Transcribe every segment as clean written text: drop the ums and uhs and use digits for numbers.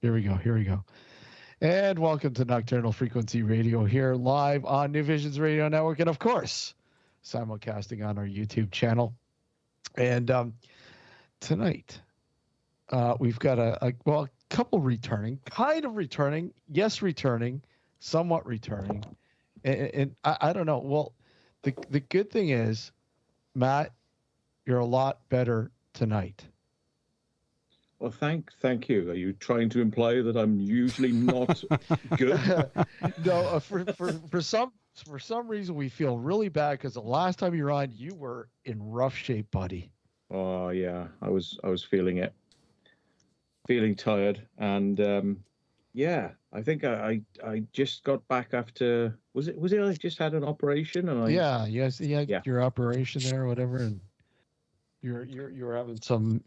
Here we go. Here we go. And welcome to Nocturnal Frequency Radio here live on New Visions Radio Network. And of course, simulcasting on our YouTube channel. And tonight, we've got a couple returning, kind of returning. Yes, returning, somewhat returning. And I don't know. Well, the good thing is, Matt, you're a lot better tonight. Well, thank you. Are you trying to imply that I'm usually not good? No, for some reason we feel really bad because the last time you were on, you were in rough shape, buddy. Oh yeah, I was feeling it, feeling tired, and yeah, I think I just got back after was it I just had an operation and yeah your operation there or whatever, and you're having some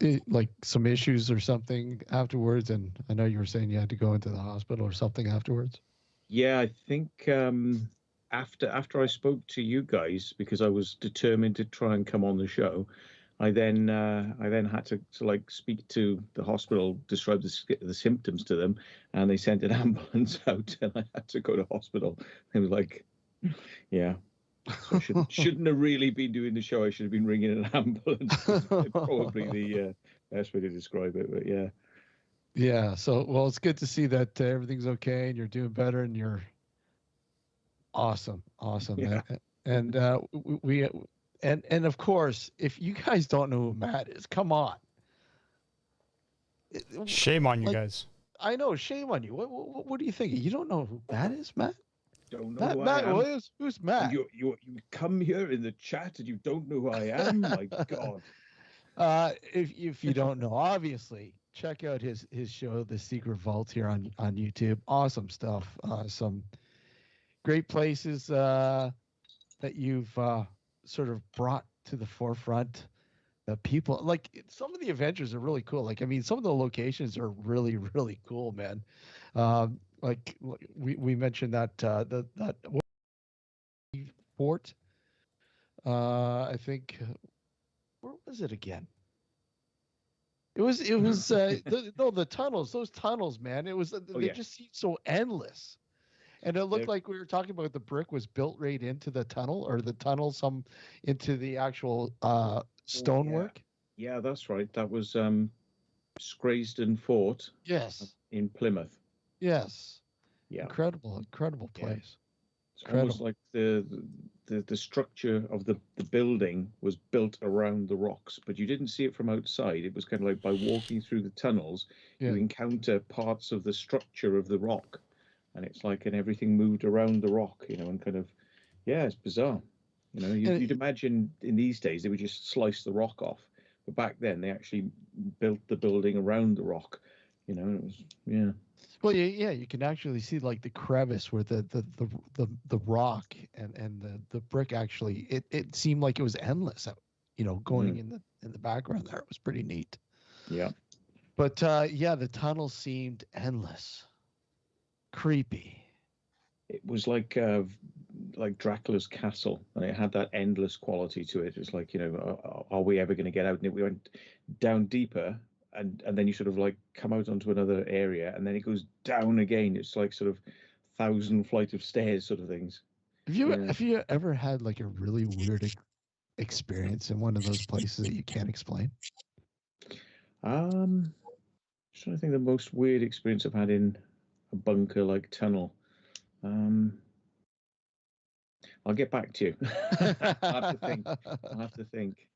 some issues or something afterwards, and I know you were saying you had to go into the hospital or something afterwards. Yeah, I think after I spoke to you guys, because I was determined to try and come on the show, I then had to like speak to the hospital, describe the symptoms to them, and they sent an ambulance out, and I had to go to hospital. It was like, yeah. So I shouldn't have really been doing the show. I should have been ringing an ambulance. Probably the best way to describe it. But yeah. Yeah. So, well, it's good to see that everything's okay and you're doing better and you're awesome. Yeah. And and of course, if you guys don't know who Matt is, come on. Shame on you guys. I know. Shame on you. What do you think? You don't know who Matt is, Matt? Don't know who Matt I am. Who's Matt? You come here in the chat and you don't know who I am? My God. If you don't know, obviously check out his show, The Secret Vault, here on YouTube. Awesome stuff. Some great places that you've sort of brought to the forefront. The people, like some of the adventures are really cool. Like, I mean, some of the locations are really, really cool, man. Like we mentioned that that fort. I think where was it again? It was the tunnels. Those tunnels, man. It was they just seemed so endless. And it looked like we were talking about the brick was built right into the tunnel, or the tunnel some into the actual stonework. Yeah, that's right. That was Scraysden Fort. Yes. In Plymouth. Yes. Yeah. Incredible place. Yeah. It's almost like the structure of the building was built around the rocks, but you didn't see it from outside. It was kind of like by walking through the tunnels, you encounter parts of the structure of the rock. And it's like, and everything moved around the rock, and kind of, yeah, it's bizarre. You'd imagine in these days they would just slice the rock off, but back then they actually built the building around the rock. It was, yeah. Well, yeah, you can actually see like the crevice where the rock and the brick actually it seemed like it was endless. Going in the background there, it was pretty neat. Yeah. But yeah, the tunnel seemed endless. Creepy. It was like Dracula's castle, and it had that endless quality to it. It's like, are we ever going to get out? And we went down deeper, and then you sort of like come out onto another area, and then it goes down again. It's like sort of 1,000 flight of stairs sort of things. Have you ever had like a really weird experience in one of those places that you can't explain? I'm trying to think the most weird experience I've had in a bunker like tunnel. I'll get back to you. I'll have to think.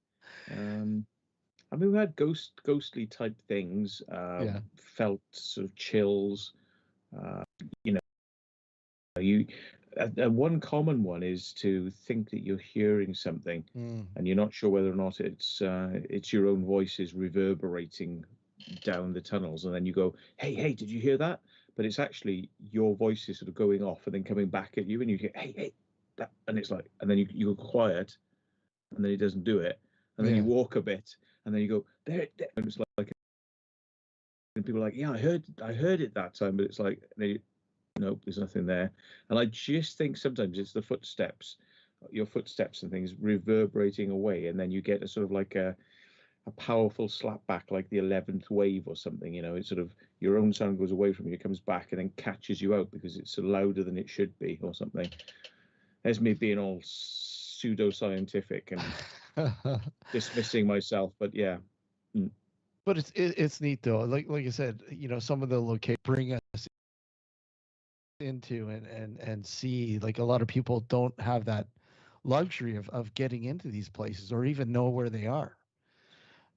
I mean, we had ghostly type things. Felt sort of chills. One common one is to think that you're hearing something, and you're not sure whether or not it's your own voices reverberating down the tunnels, and then you go, hey, did you hear that? But it's actually your voices sort of going off and then coming back at you, and you get, hey, that, and it's like, and then you go quiet, and then it doesn't do it, and then you walk a bit, and then you go there, and it's like, and people are like, yeah, I heard it that time, but it's like, nope, there's nothing there. And I just think sometimes it's the footsteps, your footsteps and things reverberating away, and then you get a sort of like a powerful slap back like the 11th wave or something. It's sort of your own sound goes away from you, it comes back and then catches you out because it's louder than it should be or something. There's me being all pseudo-scientific and dismissing myself, but yeah. But it's neat though. Like I said, some of the locations bring us into and see, like, a lot of people don't have that luxury of getting into these places or even know where they are.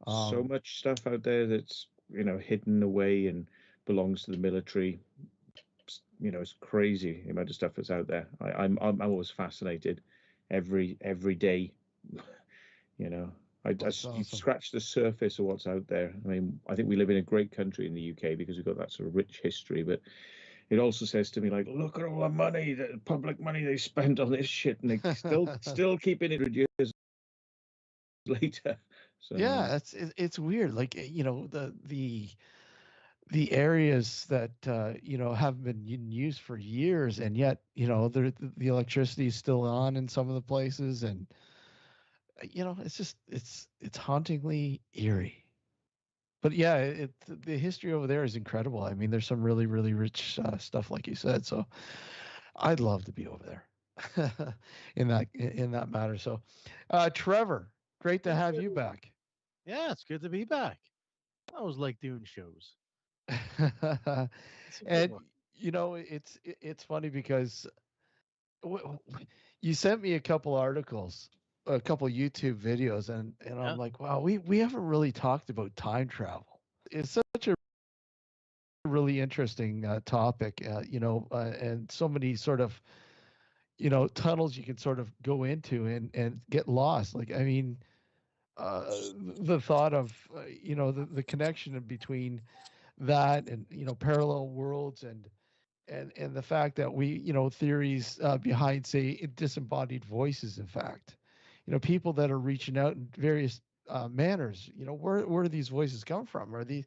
So much stuff out there that's hidden away and belongs to the military. It's crazy the amount of stuff that's out there. I'm always fascinated every day. Awesome. You scratch the surface of what's out there. I mean, I think we live in a great country in the UK because we've got that sort of rich history, but it also says to me, like, look at all the money, the public money they spent on this shit, and they still keeping it 100 years later. So yeah, it's weird. Like, the areas that have been used for years, and yet the electricity is still on in some of the places, and it's just it's hauntingly eerie. But yeah, the history over there is incredible. I mean, there's some really really rich stuff, like you said. So I'd love to be over there in that matter. So, Trevor, great to have you back. Yeah, it's good to be back. I always like doing shows. It's a good And one. it's funny because you sent me a couple articles, a couple YouTube videos, and I'm Yeah. like, wow, we haven't really talked about time travel. It's such a really interesting topic, and so many sort of tunnels you can sort of go into and get lost. Like, I mean, the thought of the connection between that and parallel worlds and the fact that we theories behind, say, disembodied voices, in fact, people that are reaching out in various manners. Where do these voices come from? Are these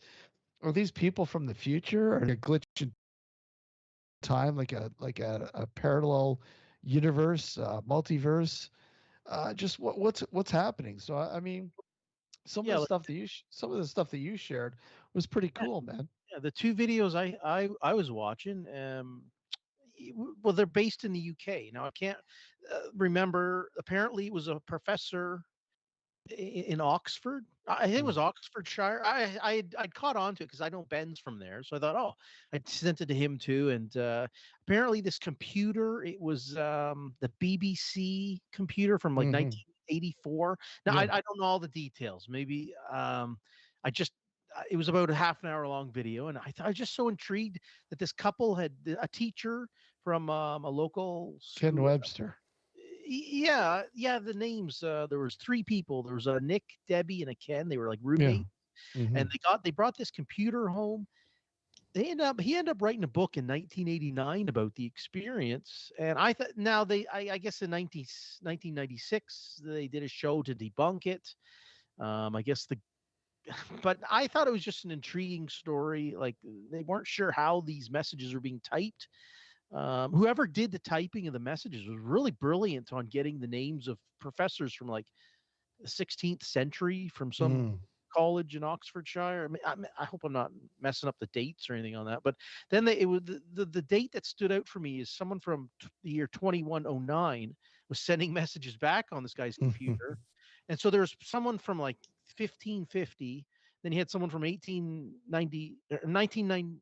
people from the future? Are they a glitch in time, like a parallel universe, multiverse? Just what's happening? So I mean, some of Yeah, the like, stuff that some of the stuff that you shared was pretty cool, man. yeah, the two videos I was watching, well, they're based in the UK. Now I can't remember. Apparently, it was a professor in Oxford. I think it Mm. was Oxfordshire. I'd caught on to it because I know Ben's from there, so I thought, oh, I sent it to him too. And apparently, this computer, it was the BBC computer from like Hmm. 1984. Now Yeah. I don't know all the details. Maybe I just it was about a half an hour long video, and I was just so intrigued that this couple had a teacher from a local Ken school. Webster. Yeah, the names. There was three people. There was a Nick, Debbie, and a Ken. They were like Yeah. roommates, Hmm. and they brought this computer home. He ended up writing a book in 1989 about the experience. And I thought now I guess in 1996 they did a show to debunk it. I guess but I thought it was just an intriguing story. Like, they weren't sure how these messages were being typed. Whoever did the typing of the messages was really brilliant on getting the names of professors from like the 16th century from some Mm. college in Oxfordshire. I hope I'm not messing up the dates or anything on that. But then it was the date that stood out for me is someone from the year 2109 was sending messages back on this guy's computer, and so there was someone from like 1550. Then you had someone from 1890 or 1990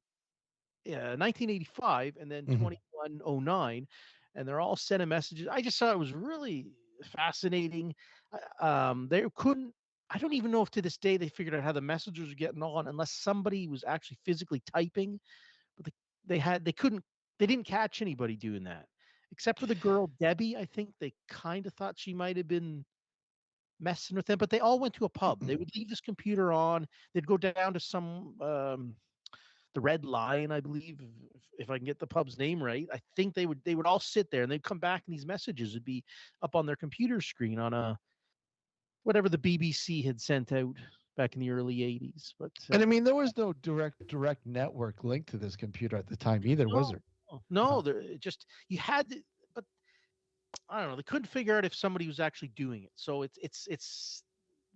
1985 and then Hmm. 2109, and they're all sending messages. I just thought it was really fascinating. They couldn't. I don't even know if to this day they figured out how the messages are getting on unless somebody was actually physically typing. But they couldn't. They didn't catch anybody doing that, except for the girl Debbie. I think they kind of thought she might have been messing with them, but they all went to a pub. They would leave this computer on. They'd go down to some the Red Lion, I believe, if I can get the pub's name right. I think they would all sit there and they'd come back and these messages would be up on their computer screen on a whatever the BBC had sent out back in the early 80s. But And I mean, there was no direct network linked to this computer at the time either, was no, there? no, there it just you had to, but I don't know. They couldn't figure out if somebody was actually doing it. So it's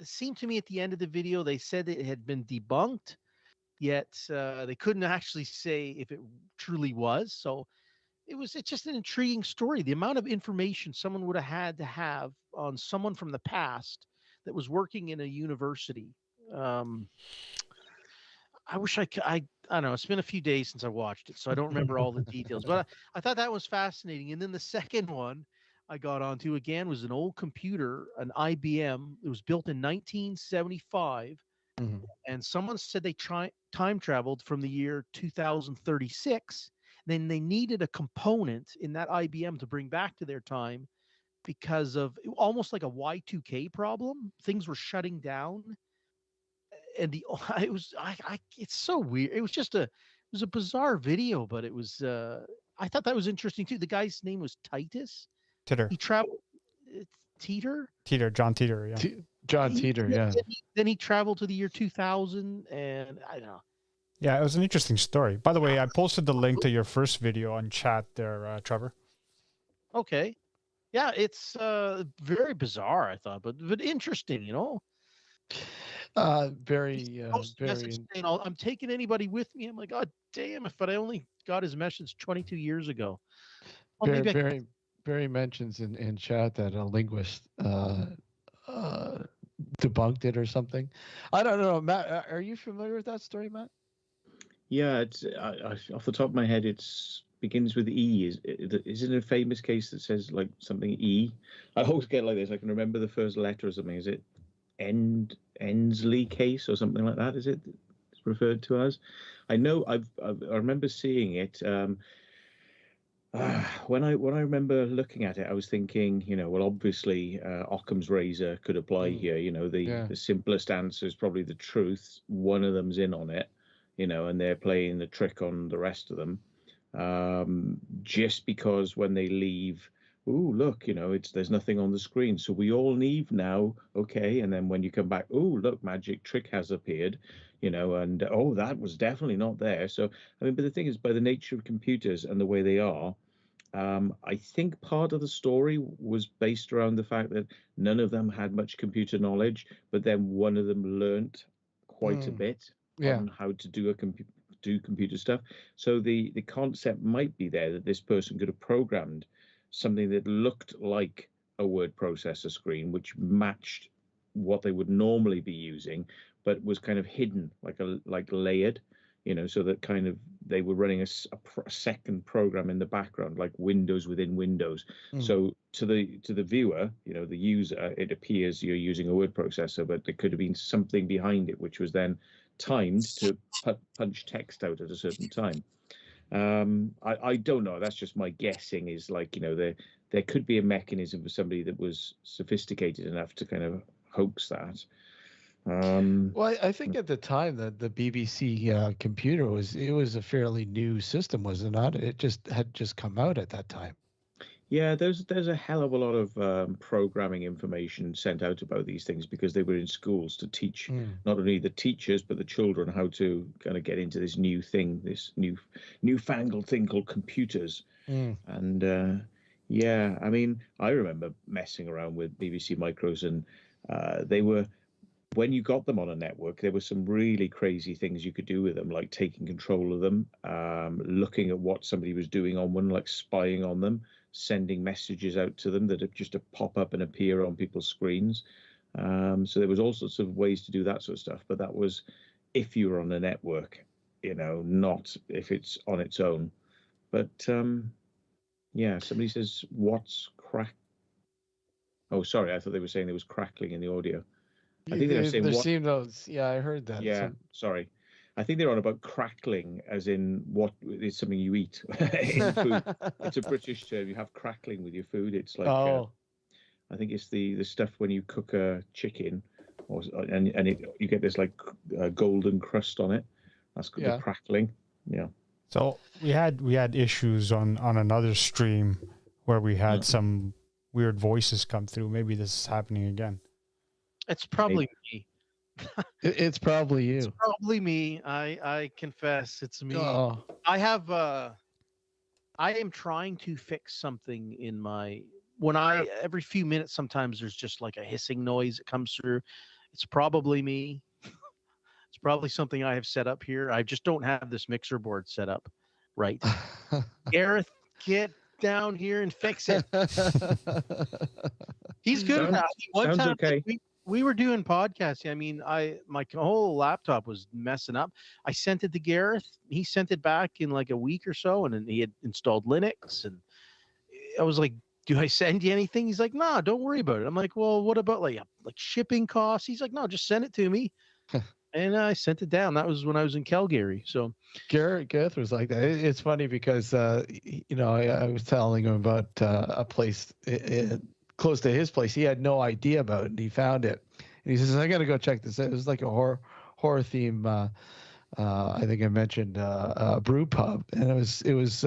seemed to me at the end of the video, they said it had been debunked, yet they couldn't actually say if it truly was. So it's just an intriguing story. The amount of information someone would have had to have on someone from the past that was working in a university. I wish I could. I don't know. It's been a few days since I watched it, so I don't remember all the details. But I thought that was fascinating. And then the second one I got onto again was an old computer, an IBM. It was built in 1975, Mhm. and someone said they time traveled from the year 2036. Then they needed a component in that IBM to bring back to their time because of almost like a Y2K problem. Things were shutting down, and it was it's so weird. It was a bizarre video, but it was I thought that was interesting too. The guy's name was Titus. Titter. He traveled Teeter. Teeter, John Teeter, yeah. John Teeter, yeah. Then he traveled to the year 2000, and I don't know. Yeah, it was an interesting story. By the way, I posted the link to your first video on chat there, Trevor. Okay. Yeah, it's very bizarre, I thought, but interesting, you know. Very. Saying, I'm taking anybody with me. I'm like, God damn! If I only got his message 22 years ago. Well, Barry mentions in chat that a linguist debunked it or something. I don't know, Matt. Are you familiar with that story, Matt? Yeah, it's off the top of my head. It's begins with E. Is it a famous case that says like something E? I always get like this. I can remember the first letter or something. Is it Ensley case or something like that? Is it it's referred to as? I know. I remember seeing it. When I remember looking at it, I was thinking, well, obviously Occam's razor could apply here. The simplest answer is probably the truth. One of them's in on it, and they're playing the trick on the rest of them. Just because when they leave, ooh, look, there's nothing on the screen, so we all leave now, okay? And then when you come back, ooh, look, magic trick has appeared, and oh, that was definitely not there. So I mean, but the thing is, by the nature of computers and the way they are, I think part of the story was based around the fact that none of them had much computer knowledge, but then one of them learnt quite a bit on how to do computer stuff. So the concept might be there that this person could have programmed something that looked like a word processor screen, which matched what they would normally be using, but was kind of hidden, like layered, so that kind of they were running a second program in the background, like Windows within Windows. So to the viewer, the user, it appears you're using a word processor, but there could have been something behind it, which was then timed to punch text out at a certain time. I don't know. That's just my guessing. Is like there could be a mechanism for somebody that was sophisticated enough to kind of hoax that. Well, I think at the time that the BBC computer was a fairly new system, was it not? It had just come out at that time. Yeah, there's a hell of a lot of programming information sent out about these things because they were in schools to teach not only the teachers but the children how to kind of get into this new thing, this newfangled thing called computers. And yeah, I mean, I remember messing around with BBC Micros, and they were, when you got them on a network, there were some really crazy things you could do with them, like taking control of them, looking at what somebody was doing on one, like spying on them, sending messages out to them that just to pop up and appear on people's screens. So there was all sorts of ways to do that sort of stuff, but that was if you were on a network, not if it's on its own. But yeah, somebody says, what's crack? Oh, sorry, I thought they were saying there was crackling in the audio. I think they were saying seemed those. Yeah, I heard that. Yeah, sorry. I think they're on about crackling, as in what is something you eat in food. It's a British term. You have crackling with your food. It's like I think it's the stuff when you cook a chicken, and you get this like golden crust on it. That's called the crackling. Yeah. So we had issues on another stream where we had some weird voices come through. Maybe this is happening again. It's probably me. It's probably you. It's probably me. I confess, it's me. Oh. I am trying to fix something in my every few minutes. Sometimes there's just like a hissing noise that comes through, It's probably me. It's probably something I have set up here. I just don't have this mixer board set up right. Gareth, get down here and fix it. He's good now. One sounds time okay. we were doing podcasting. I mean, my whole laptop was messing up. I sent it to Gareth. He sent it back in like a week or so, and then he had installed Linux. And I was like, "Do I send you anything?" He's like, "No, don't worry about it." I'm like, "Well, what about like shipping costs?" He's like, "No, just send it to me." And I sent it down. That was when I was in Calgary. So Gareth was like that. It's funny because I was telling him about a place close to his place. He had no idea about it, and he found it. And he says, "I got to go check this out." It was like a horror theme. I think I mentioned brew pub, and it was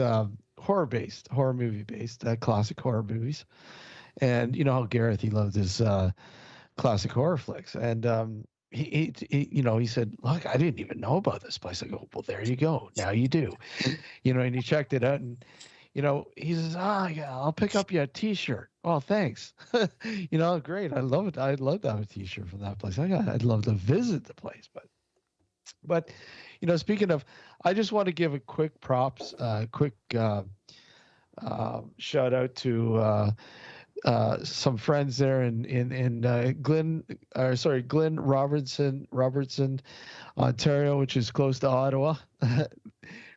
horror movie based, classic horror movies. And you know how Gareth, he loved his classic horror flicks, and he said, "Look, I didn't even know about this place." I go, "Well, there you go. Now you do." And he checked it out, and he says, yeah, I'll pick up you a T-shirt. Oh, thanks. Great. I love it. I'd love to have a T-shirt from that place. I'd love to visit the place, but speaking of, I just want to give a quick props, shout out to some friends there in Glen Robertson, Ontario, which is close to Ottawa.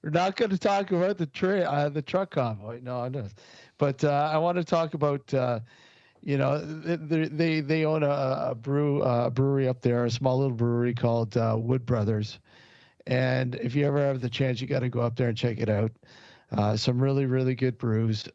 We're not going to talk about the truck convoy, no, but I want to talk about they own a brewery up there, a small little brewery called Wood Brothers, and if you ever have the chance, you got to go up there and check it out. Some really, really good brews.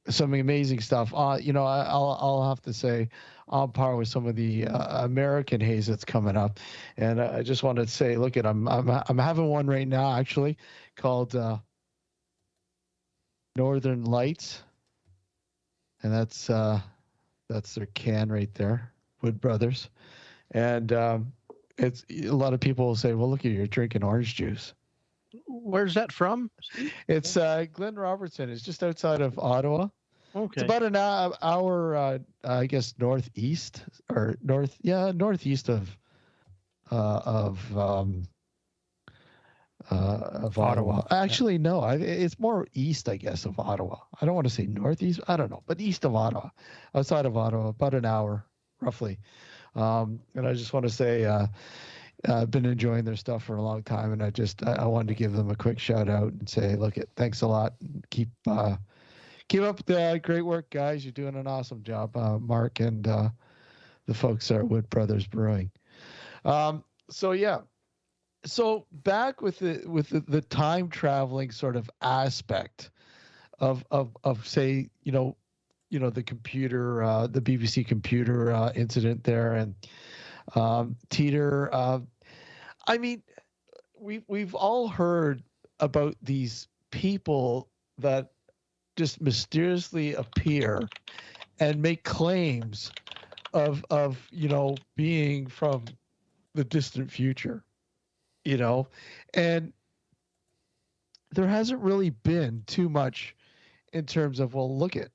Some amazing stuff. I'll have to say, on par with some of the American haze that's coming up. And I just wanted to say, look, I'm having one right now actually called Northern Lights, and that's their can right there, Wood Brothers. And it's a lot of people will say, well, look, you're drinking orange juice. Where's that from? It's Glen Robertson. It's just outside of Ottawa. Okay. It's about an hour, I guess, northeast of Ottawa. Actually, no, it's more east, I guess, of Ottawa. I don't want to say northeast. I don't know, but east of Ottawa, outside of Ottawa, about an hour roughly. And I just want to say, I've been enjoying their stuff for a long time, and I wanted to give them a quick shout out and say, look, thanks a lot. Keep up the great work, guys. You're doing an awesome job, Mark and the folks at Wood Brothers Brewing. So back with the time traveling sort of aspect of say, the computer, the BBC computer incident there, and Teeter. I mean, we've all heard about these people that just mysteriously appear and make claims of being from the distant future, and there hasn't really been too much in terms of, well, look at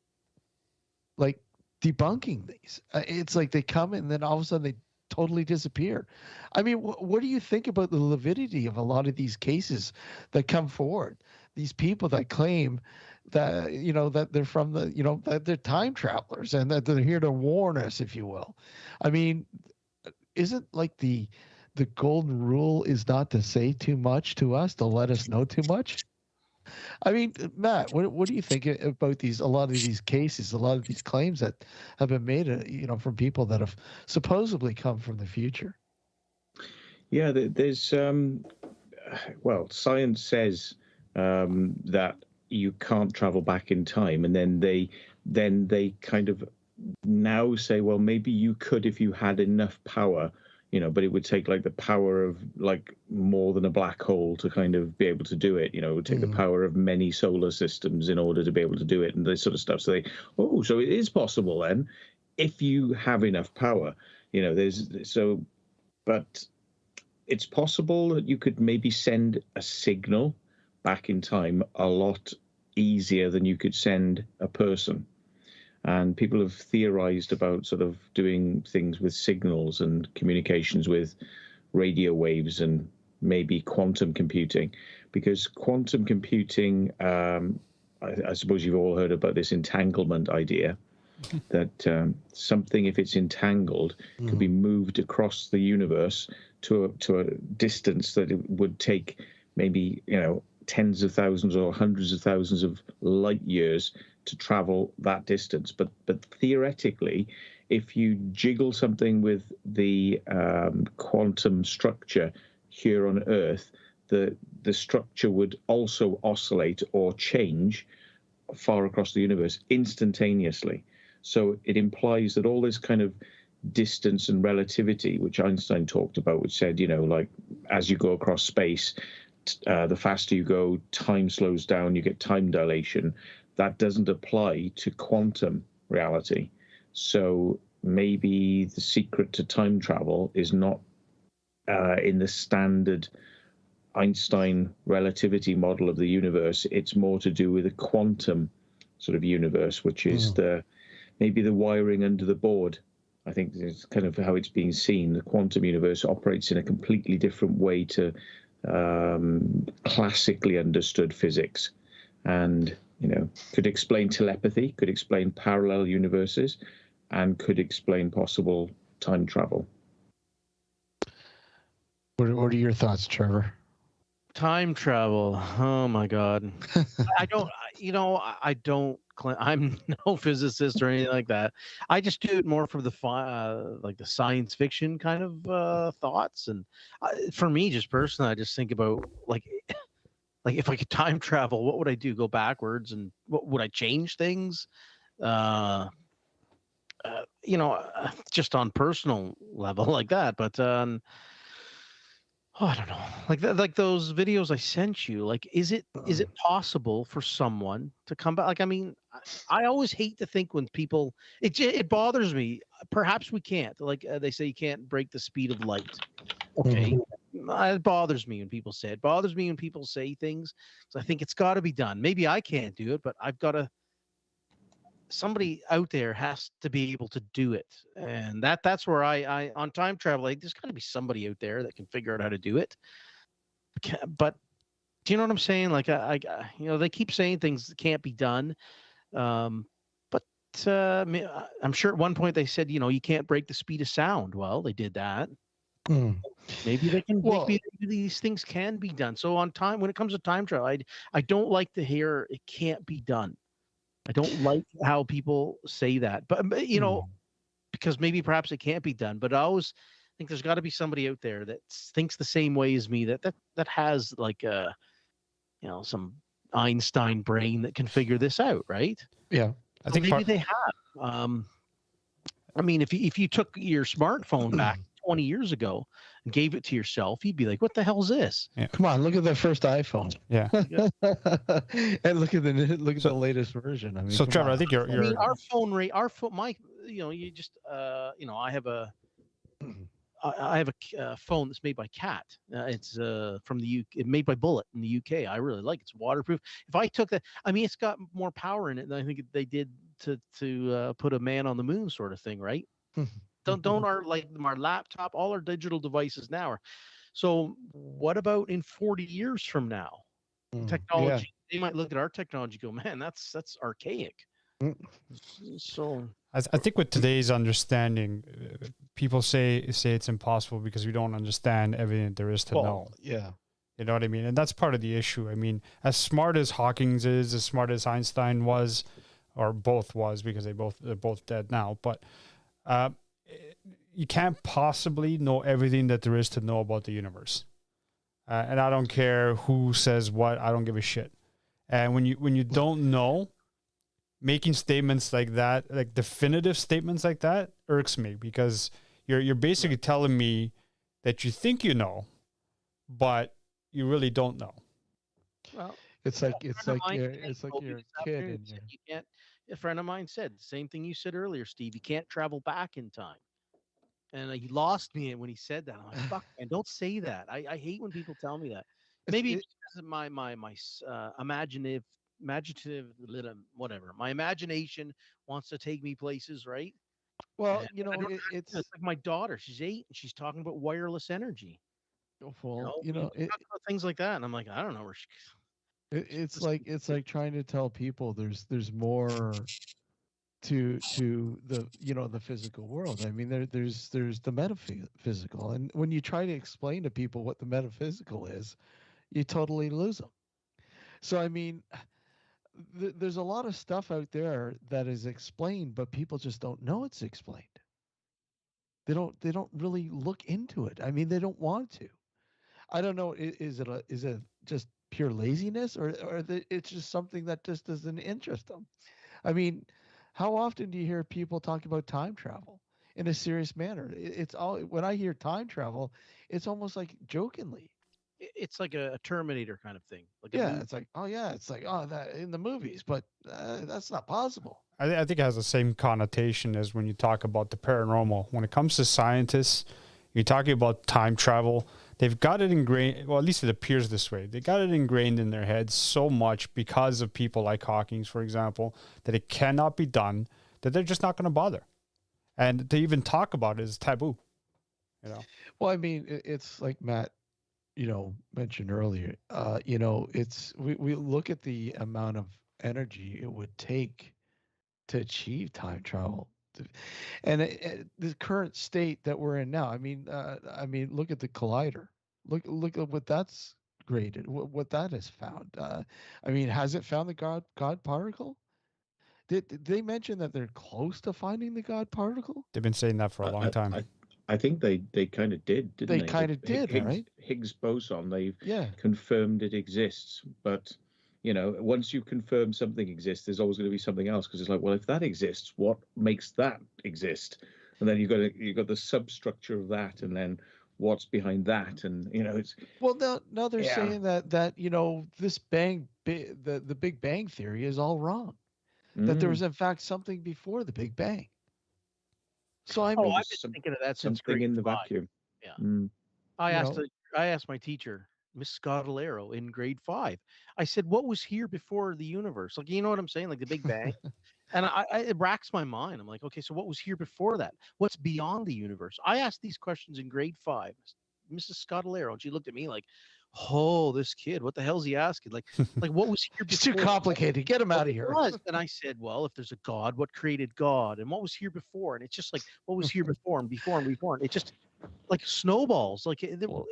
like debunking these. It's like they come and then all of a sudden they totally disappear. I mean, what do you think about the validity of a lot of these cases that come forward? These people that claim that, that they're from that they're time travelers and that they're here to warn us, if you will. I mean, isn't like the golden rule is not to say too much to us, to let us know too much? I mean, Matt, what do you think about a lot of these cases, a lot of these claims that have been made, from people that have supposedly come from the future? Yeah, there's science says that you can't travel back in time, and then they kind of now say, well, maybe you could if you had enough power. But it would take like the power of like more than a black hole to kind of be able to do it. It would take the power of many solar systems in order to be able to do it, and this sort of stuff. So so it is possible then, if you have enough power. But it's possible that you could maybe send a signal back in time a lot easier than you could send a person. And people have theorized about sort of doing things with signals and communications with radio waves and maybe quantum computing, because quantum computing, I suppose you've all heard about this entanglement idea, that something, if it's entangled, could be moved across the universe to a distance that it would take maybe, tens of thousands or hundreds of thousands of light years to travel that distance. But theoretically, if you jiggle something with the quantum structure here on Earth, the structure would also oscillate or change far across the universe instantaneously. So it implies that all this kind of distance and relativity, which Einstein talked about, which said, like as you go across space, the faster you go, time slows down, you get time dilation. That doesn't apply to quantum reality. So maybe the secret to time travel is not in the standard Einstein relativity model of the universe. It's more to do with a quantum sort of universe, which is maybe the wiring under the board. I think it's kind of how it's being seen. The quantum universe operates in a completely different way to classically understood physics, and could explain telepathy, could explain parallel universes, and could explain possible time travel. What are your thoughts, Trevor? Time travel. Oh my God. I don't. I don't. I'm no physicist or anything like that. I just do it more for the like the science fiction kind of thoughts, and for me, just personally, I just think about like if I could time travel, what would I do? Go backwards, and what would I change things? Just on personal level like that, but I don't know. Like those videos I sent you. Like, is it possible for someone to come back? Like, I mean, I always hate to think when people. It bothers me. Perhaps we can't. Like they say, you can't break the speed of light. Okay, it bothers me when people say it. It bothers me when people say things. So I think it's got to be done. Maybe I can't do it, but I've got to. Somebody out there has to be able to do it, and that's where I on time travel, like, there's got to be somebody out there that can figure out how to do it. But do you know what I'm saying? Like I they keep saying things that can't be done, but I'm sure at one point they said you can't break the speed of sound. Well, they did that. Maybe they can. Maybe these things can be done. So on time, when it comes to time travel, I don't like to hear it can't be done. I don't like how people say that, but because maybe perhaps it can't be done. But I always think there's got to be somebody out there that thinks the same way as me, that has like some Einstein brain that can figure this out, right? Yeah, I think maybe they have. I mean, if you took your smartphone back 20 years ago and gave it to yourself, you'd be like, "What the hell is this?" Yeah. Come on, look at the first iPhone. Yeah. And look at the latest version. I mean, so Trevor, I think you're. I mean, our phone, you just I have a phone that's made by Cat. It's from the UK, made by Bullet in the UK. I really like it. It's waterproof. If I took that, I mean, it's got more power in it than I think they did to put a man on the moon, sort of thing, right? don't our laptop, all our digital devices now are. So what about in 40 years from now? Technology. Yeah. They might look at our technology and go, man, that's archaic. So I think with today's understanding, people say it's impossible because we don't understand everything that there is to know. Yeah. You know what I mean? And that's part of the issue. I mean, as smart as Hawking's is, as smart as Einstein was, or both was, because they're both dead now, but you can't possibly know everything that there is to know about the universe. And I don't care who says what, I don't give a shit. And when you don't know, making statements like that, like definitive statements like that, irks me, because you're basically telling me that you think you know, but you really don't know. Well, it's like you're a kid. And you can't. A friend of mine said the same thing you said earlier, Steve. You can't travel back in time. And he lost me when he said that. I'm like, fuck, man, don't say that. I hate when people tell me that. Maybe it's because of my imaginative whatever. My imagination wants to take me places, right? Well, And you I know, don't understand. It's like my daughter. She's 8 and she's talking about wireless energy. well, We talk about things like that, and I'm like, I don't know where it's like trying to tell people there's more to the the physical world. I mean, there's the metaphysical, and when you try to explain to people what the metaphysical is, you totally lose them. So I mean, there's a lot of stuff out there that is explained, but people just don't know it's explained. They don't really look into it. I mean, they don't want to. I don't know. Is it just pure laziness, or it's just something that just doesn't interest them? I mean, how often do you hear people talk about time travel in a serious manner? It's all when I hear time travel, it's almost like jokingly. it's like a Terminator kind of thing, like a Yeah, movie. it's like, oh yeah, it's like, oh, that in the movies, but that's not possible. I think it has the same connotation as when you talk about the paranormal. When it comes to scientists, you're talking about time travel. They've got it ingrained, well, at least it appears this way. They got it ingrained in their heads so much because of people like Hawking's, for example, that it cannot be done, that they're just not going to bother. And to even talk about it is taboo, you know? Well, I mean, it's like Matt, mentioned earlier. It's we look at the amount of energy it would take to achieve time travel. And the current state that we're in now. I mean, look at the collider. Look at what that's graded. What that has found. I mean, has it found the God particle? Did they mention that they're close to finding the God particle? They've been saying that for a I, long I, time. I I think they kind of did, didn't They they? kind of The did, Higgs right? Higgs boson, they've Yeah. confirmed it exists. But once you confirm something exists, there's always going to be something else because it's like, well, if that exists, what makes that exist? And then you've got the substructure of that, and then what's behind that, and it's Well, now they're yeah. saying that this the Big Bang theory is all wrong. That there Mm. was in fact something before the Big Bang. So I Oh, mean, I've been thinking of that since Something grade in the 5. vacuum. Yeah. Mm. I you asked know, the I asked my teacher, Miss Scodalero, in grade 5. I said, "What was here before the universe?" Like, you know what I'm saying? Like the Big Bang. And it racks my mind. I'm like, okay, so what was here before that? What's beyond the universe? I asked these questions in grade 5, Mrs. Scodalero, and she looked at me like, "Oh, this kid, what the hell's he asking? Like what was here it's too before?" complicated. Get him Well, out of it here. was. And I said, well, if there's a God, what created God? And what was here before? And it's just like, what was here before and before and before? And it just like snowballs. Like,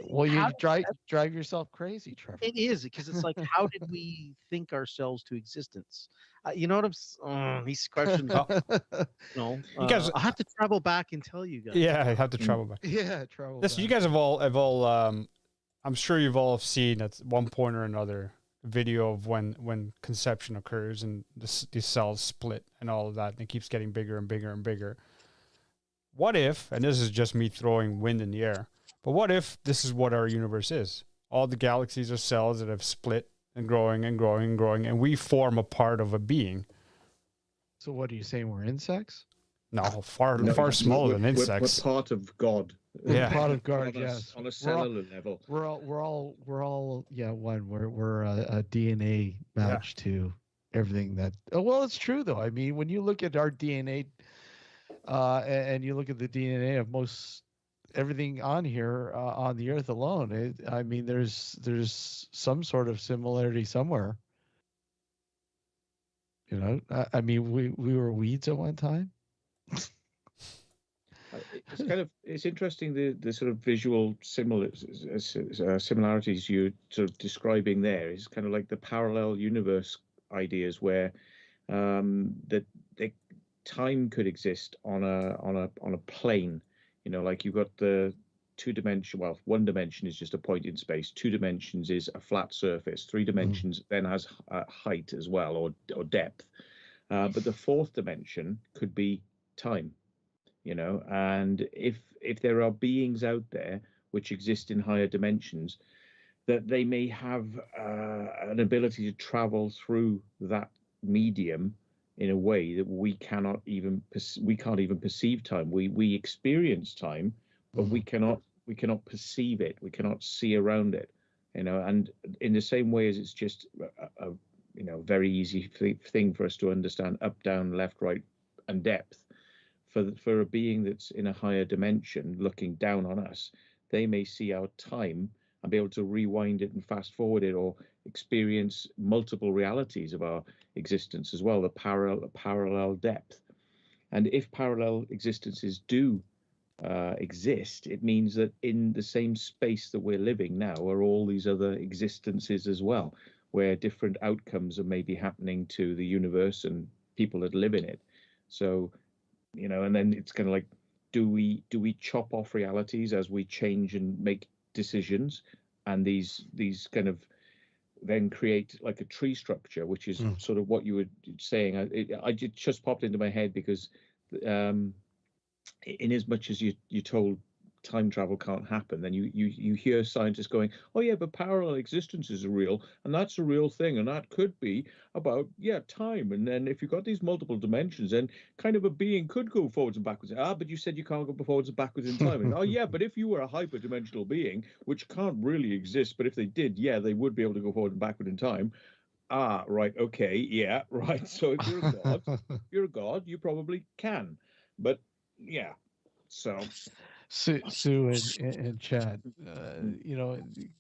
Well, you how drive yourself crazy, Trevor. it is, because it's like, how did we think ourselves to existence? You know what these questions, You guys, I have to travel back and tell you guys. yeah, I have to travel back. Yeah, travel. Listen, you back. guys have all I'm sure you've all seen at one point or another video of when conception occurs and these cells split and all of that, and it keeps getting bigger and bigger and bigger. What if, and this is just me throwing wind in the air, but what if this is what our universe is? All the galaxies are cells that have split and growing and growing and growing, and we form a part of a being. So what are you saying? We're insects? No, far smaller than insects. We're part of God. Yeah. Part of God. on a, Yes. on a cellular level. We're all yeah, one. We're a DNA match to everything that. Oh, well, it's true though. I mean, when you look at our DNA, and you look at the DNA of most everything on here on the Earth alone, I mean, there's some sort of similarity somewhere. I mean, we were weeds at one time. It's interesting the sort of visual similarities you're sort of describing there is kind of like the parallel universe ideas where that time could exist on a plane, like you've got the one dimension is just a point in space, 2 dimensions is a flat surface, 3 dimensions then has height as well, or depth, but the 4th dimension could be time. And if there are beings out there which exist in higher dimensions, that they may have an ability to travel through that medium in a way that we can't even perceive time. We experience time, but we cannot perceive it. We cannot see around it. And in the same way as it's just very easy thing for us to understand: up, down, left, right, and depth. For a being that's in a higher dimension looking down on us, they may see our time and be able to rewind it and fast forward it, or experience multiple realities of our existence as well, the parallel depth. And if parallel existences do exist, it means that in the same space that we're living now are all these other existences as well, where different outcomes are maybe happening to the universe and people that live in it. So, and then it's kind of like, do we chop off realities as we change and make decisions, and these kind of then create like a tree structure, which is sort of what you were saying. It just popped into my head because in as much as you told time travel can't happen, then you hear scientists going, oh yeah, but parallel existences are real, and that's a real thing, and that could be about time. And then if you've got these multiple dimensions, then kind of a being could go forwards and backwards. But you said you can't go forwards and backwards in time. And, oh yeah, but if you were a hyperdimensional being, which can't really exist, but if they did, they would be able to go forward and backward in time. Right, okay, yeah, right. So if you're a god, you probably can. But yeah, so Sue and Chad,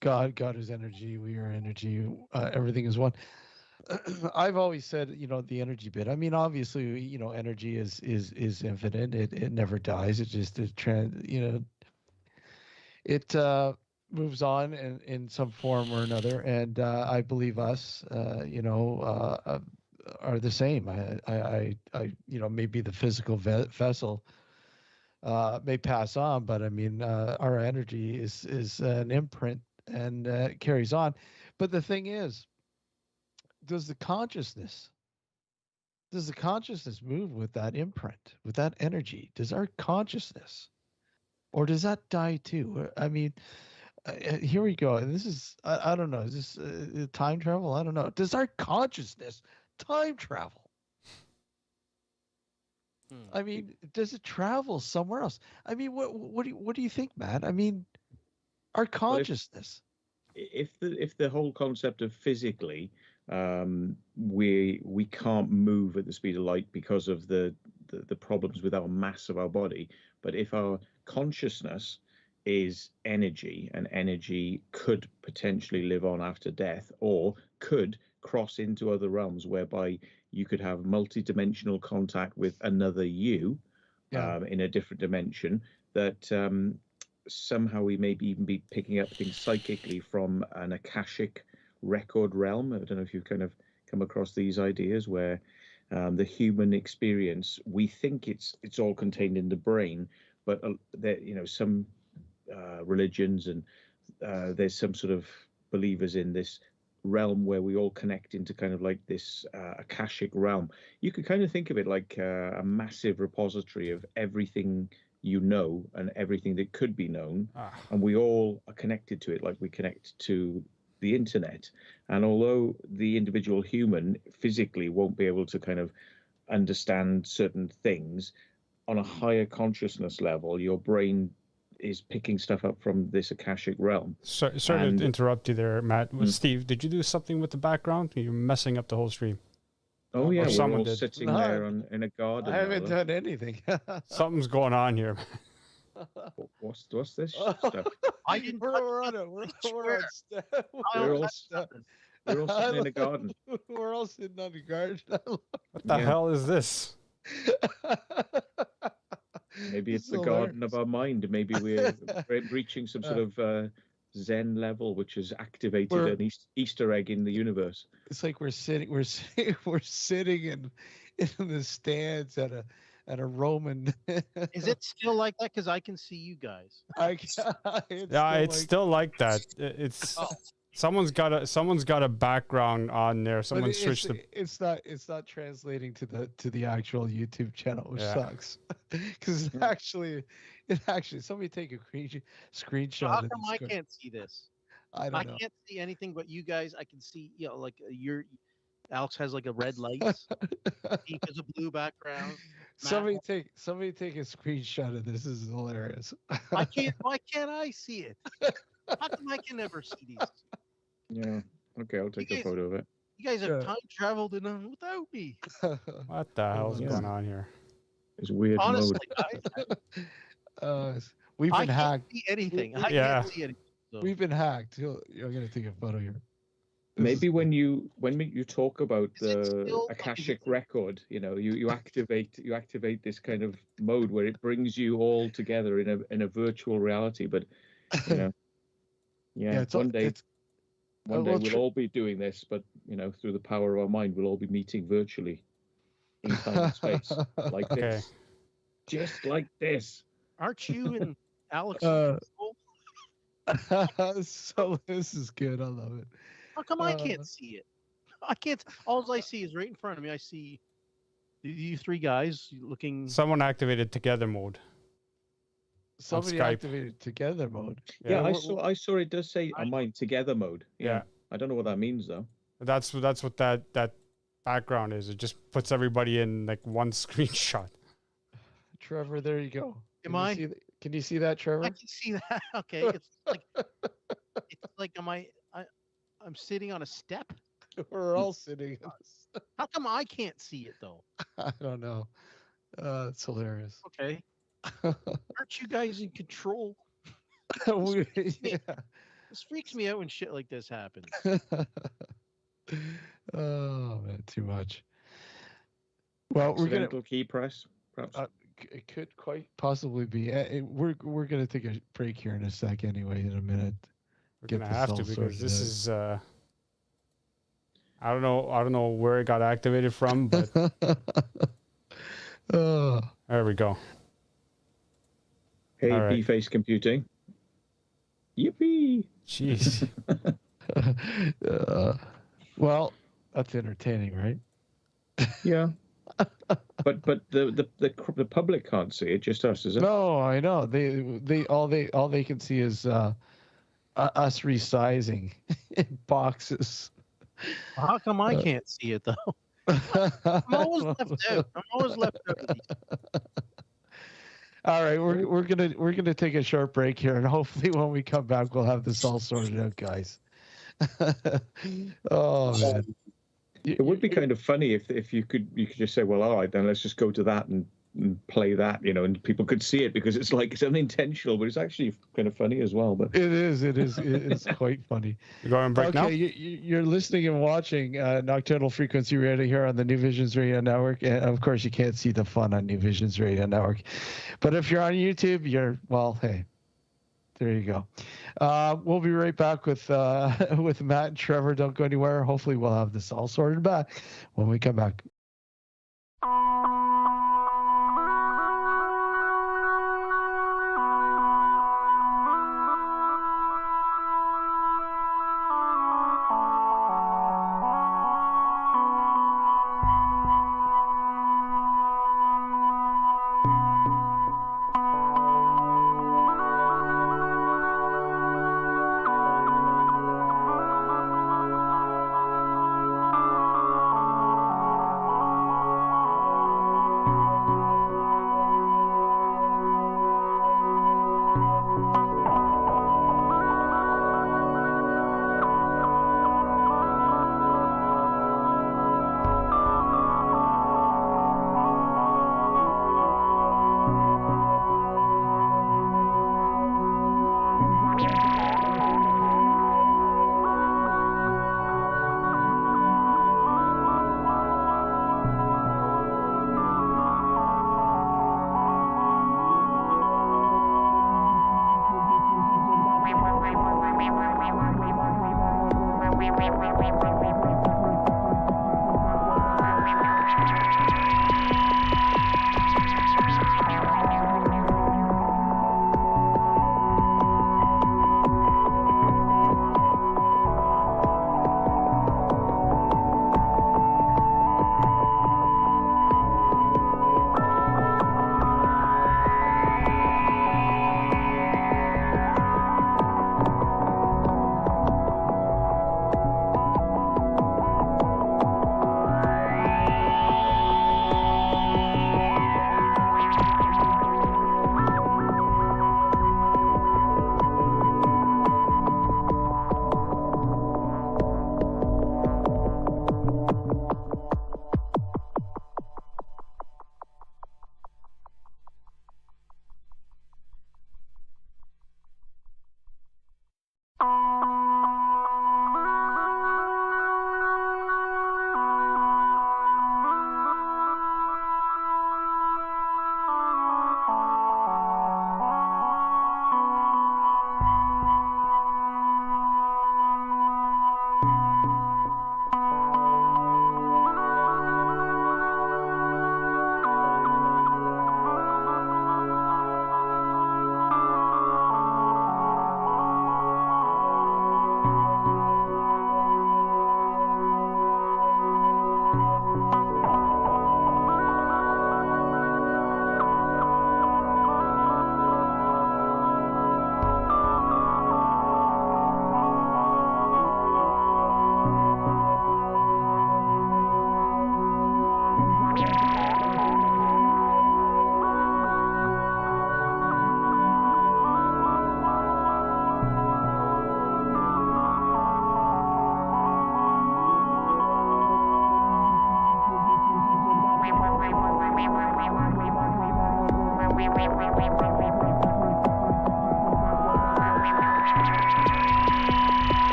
God is energy. We are energy. Everything is one. I've always said, the energy bit. I mean, obviously, energy is infinite. It never dies. It just it moves on in some form or another. And I believe us, are the same. I maybe the physical vessel may pass on, but I mean, our energy is an imprint and it carries on. But the thing is, does the consciousness move with that imprint, with that energy? Does our consciousness, or does that die too? I mean, here we go. And this is, I don't know, is this time travel? I don't know. Does our consciousness time travel? I mean, does it travel somewhere else? I mean, what do you think, Matt? I mean, our consciousness. If the whole concept of physically, we can't move at the speed of light because of the problems with our mass of our body, but if our consciousness is energy, and energy could potentially live on after death, or could cross into other realms whereby you could have multi-dimensional contact with another you in a different dimension, that somehow we maybe even be picking up things psychically from an Akashic record realm. I don't know if you've kind of come across these ideas where the human experience, we think it's all contained in the brain, but there, some religions and there's some sort of believers in this realm where we all connect into kind of like this Akashic realm. You could kind of think of it like a massive repository of everything and everything that could be known, and we all are connected to it like we connect to the internet. And although the individual human physically won't be able to kind of understand certain things, on a higher consciousness level, your brain is picking stuff up from this Akashic realm. Sorry to interrupt you there, Matt. Steve, did you do something with the background? You're messing up the whole stream. Oh yeah, we're all sitting there in a garden. I haven't done anything. Something's going on here. What's this stuff? I didn't. We're all sitting in a garden. We're all sitting on the garden. What the hell is this? Maybe it's the garden of our mind. Maybe we're reaching some sort of Zen level, which has activated an Easter egg in the universe. It's like we're sitting in the stands at a Roman. Is it still like that? Because I can see you guys. It's still like that. It's someone's got a background on there. Someone switched the. It's not translating to the actual YouTube channel, which sucks. Because it actually somebody take a screenshot. So how come I can't see this? I don't know. I can't see anything but you guys. I can see, like Alex has like a red light. He has a blue background. Somebody take a screenshot of this. This is hilarious. I can't. Why can't I see it? How come I can never see these? Yeah. Okay, I'll take a photo of it. You You guys have time traveled without me. What the hell's Yeah. going on here? It's weird Honestly, mode. We've I been can't hacked. see anything. I Yeah. can't see anything. So. We've been hacked. You're gonna take a photo here. Maybe when you talk about Is it the still- Akashic record, you activate this kind of mode where it brings you all together in a virtual reality. But yeah, one day we'll all be doing this, but through the power of our mind, we'll all be meeting virtually in time and space like this, just like this. Aren't you and Alex? So this is good. I love it. How come I can't see it? I can't. All I see is right in front of me. I see you three guys looking. Someone activated together mode. Somebody Skype. activated together mode. Yeah, I saw it does say on mine together mode. Yeah. I don't know what that means though. That's what that background is. It just puts everybody in like one screenshot. Trevor, there you go. Can you see that, Trevor? I can see that. Okay, it's like I'm sitting on a step. We're all sitting. How come I can't see it though? I don't know. It's hilarious. Okay. Aren't you guys in control? Yeah. This freaks me out when shit like this happens. Oh man, too much. Well, we're gonna key press, perhaps. It could quite possibly be. We're gonna take a break here in a sec. Anyway, in a minute. We're gonna have to because this is. I don't know where it got activated from, but there we go. Hey, All right. B-face computing. Yippee! Jeez. Well, that's entertaining, right? Yeah. but the public can't see it, just us, is it? No, I know. They all they can see is us resizing in boxes. How come I can't see it though? I'm always left out. All right, we're gonna take a short break here, and hopefully when we come back, we'll have this all sorted out, guys. Oh man, it would be kind of funny if you could just say, well, all right, then let's just go to that and play that, and people could see it because it's unintentional, but it's actually kind of funny as well. But it's quite funny. You going on break now? Okay, you're listening and watching Nocturnal Frequency Radio here on the New Visions Radio Network, and of course you can't see the fun on New Visions Radio Network, but if you're on YouTube, hey, there you go. We'll be right back with Matt and Trevor. Don't go anywhere. Hopefully we'll have this all sorted back when we come back.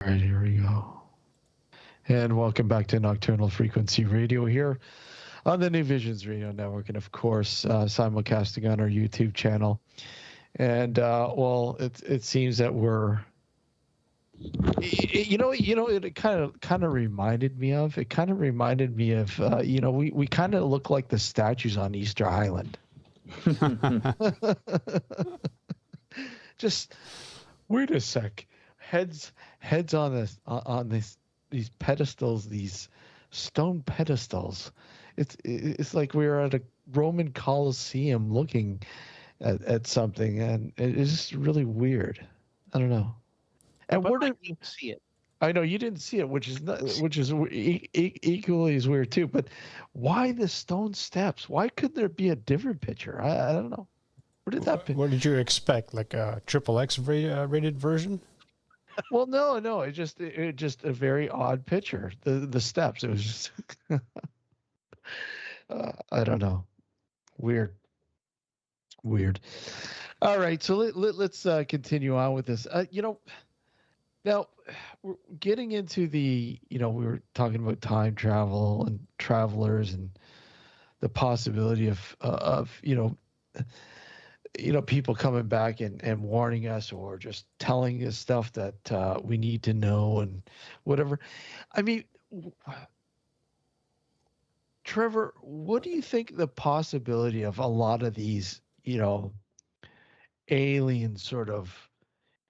All right, here we go. And welcome back to Nocturnal Frequency Radio here on the New Visions Radio Network, and of course, simulcasting on our YouTube channel. And well, it seems that we're, you know, it kind of reminded me of. It kind of reminded me of, you know, we kind of look like the statues on Easter Island. Just wait a sec. Heads on these pedestals, these stone pedestals. It's like we were at a Roman Colosseum looking at something, and it's just really weird. I don't know. And But where I did didn't see it. I know you didn't see it, which is equally as weird too. But why the stone steps? Why could there be a different picture? I don't know. Where did that? What did you expect? Like a XXX rated version? Well, no. It just a very odd picture. The steps. It was just. I don't know. Weird. All right, so let's continue on with this. You know, now we're getting into the. You know, we were talking about time travel and travelers and the possibility of people coming back and warning us or just telling us stuff that we need to know and whatever. I mean, Trevor, what do you think the possibility of a lot of these, alien sort of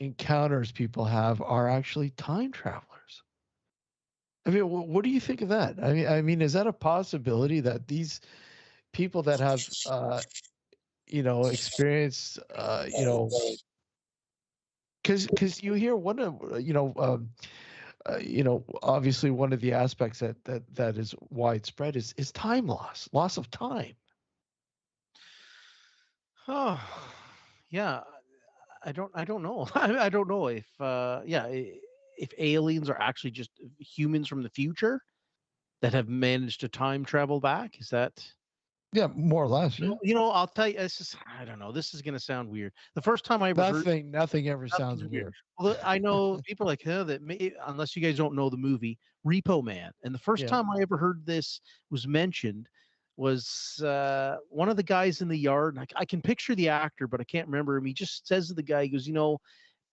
encounters people have are actually time travelers? I mean, what do you think of that? I mean, is that a possibility that these people that have, experienced, because you hear one of, obviously one of the aspects that is widespread is time loss of time. Oh, yeah. I don't know. I don't know if if aliens are actually just humans from the future that have managed to time travel back. Is that? Yeah, more or less. Yeah. I'll tell you. I don't know. This is gonna sound weird. The first time I ever heard nothing ever sounds weird. Well, I know people like that unless you guys don't know the movie Repo Man. And the first time I ever heard this was mentioned was one of the guys in the yard. And I can picture the actor, but I can't remember him. He just says to the guy, he goes,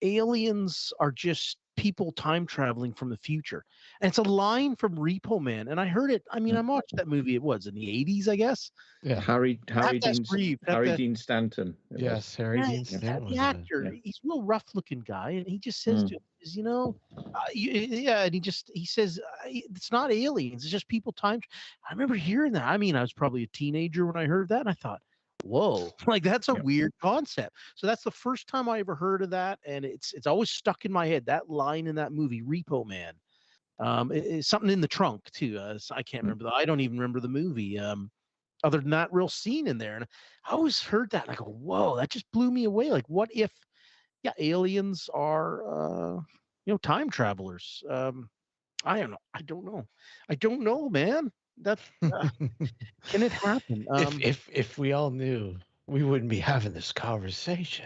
aliens are just people time traveling from the future. And it's a line from Repo Man. And I heard it. I mean, I watched that movie. It was in the 80s, I guess. Yeah. Harry Dean Stanton. Yes, Harry Dean Stanton. The actor, he's a real rough looking guy. And he just says to him, and he says, it's not aliens. It's just people time. I remember hearing that. I mean, I was probably a teenager when I heard that. And I thought, whoa, like that's a weird concept. So that's the first time I ever heard of that, and it's always stuck in my head. That line in that movie, Repo Man, it's something in the trunk too. So I can't remember. I don't even remember the movie. Other than that real scene in there, and I always heard that. And I go, whoa, that just blew me away. Like, what if, aliens are, time travelers? I don't know. I don't know, man. That can it happen? If we all knew, we wouldn't be having this conversation.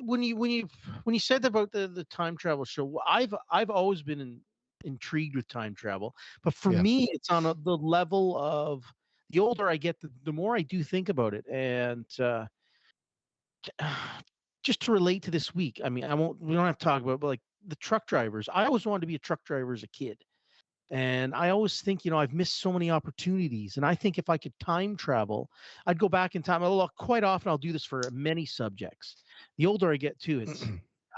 When you said about the time travel show, I've always been intrigued with time travel, but for me, it's on the level of the older I get, the more I do think about it, and just to relate to this week, I mean, we don't have to talk about it, but like the truck drivers. I always wanted to be a truck driver as a kid. And I always think, I've missed so many opportunities. And I think if I could time travel, I'd go back in time. Quite often I'll do this for many subjects. The older I get too,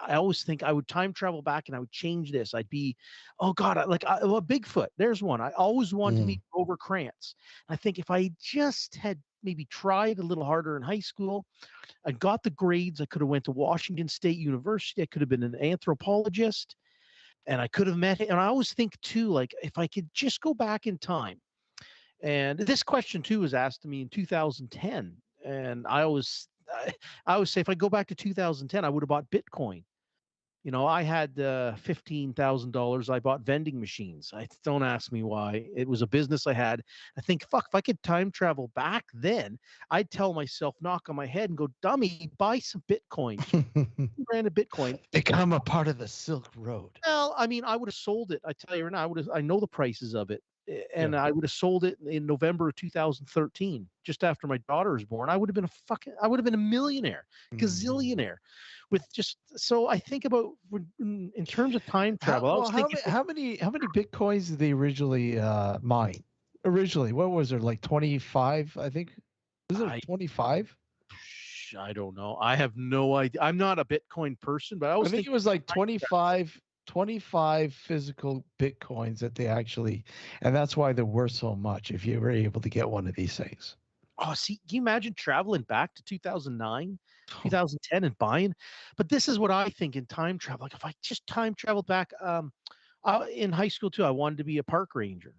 I always think I would time travel back and I would change this. I'd be, oh God, Bigfoot. There's one. I always wanted to meet Grover Krantz. I think if I just had maybe tried a little harder in high school, I got the grades, I could have went to Washington State University. I could have been an anthropologist and I could have met him. And I always think too, like if I could just go back in time. And this question too was asked to me in 2010. And I always say if I go back to 2010, I would have bought Bitcoin. I had $15,000. I bought vending machines. Don't ask me why. It was a business I had. I think, fuck, if I could time travel back then, I'd tell myself, knock on my head and go, dummy, buy some Bitcoin. Ran a Bitcoin. Become a part of the Silk Road. Well, I mean, I would have sold it. I tell you right now, I know the prices of it. And I would have sold it in November of 2013, just after my daughter was born. I would have been a millionaire, gazillionaire. So I think about in terms of time travel. How many Bitcoins did they originally mine? Originally, what was there, like 25? I think. Was it 25? I don't know. I have no idea. I'm not a Bitcoin person, but I think it was like 25 physical Bitcoins that they actually, and that's why they're worth so much if you were able to get one of these things. Oh, see, can you imagine traveling back to 2009, 2010 and buying? But this is what I think in time travel. Like if I just time traveled back, in high school too, I wanted to be a park ranger.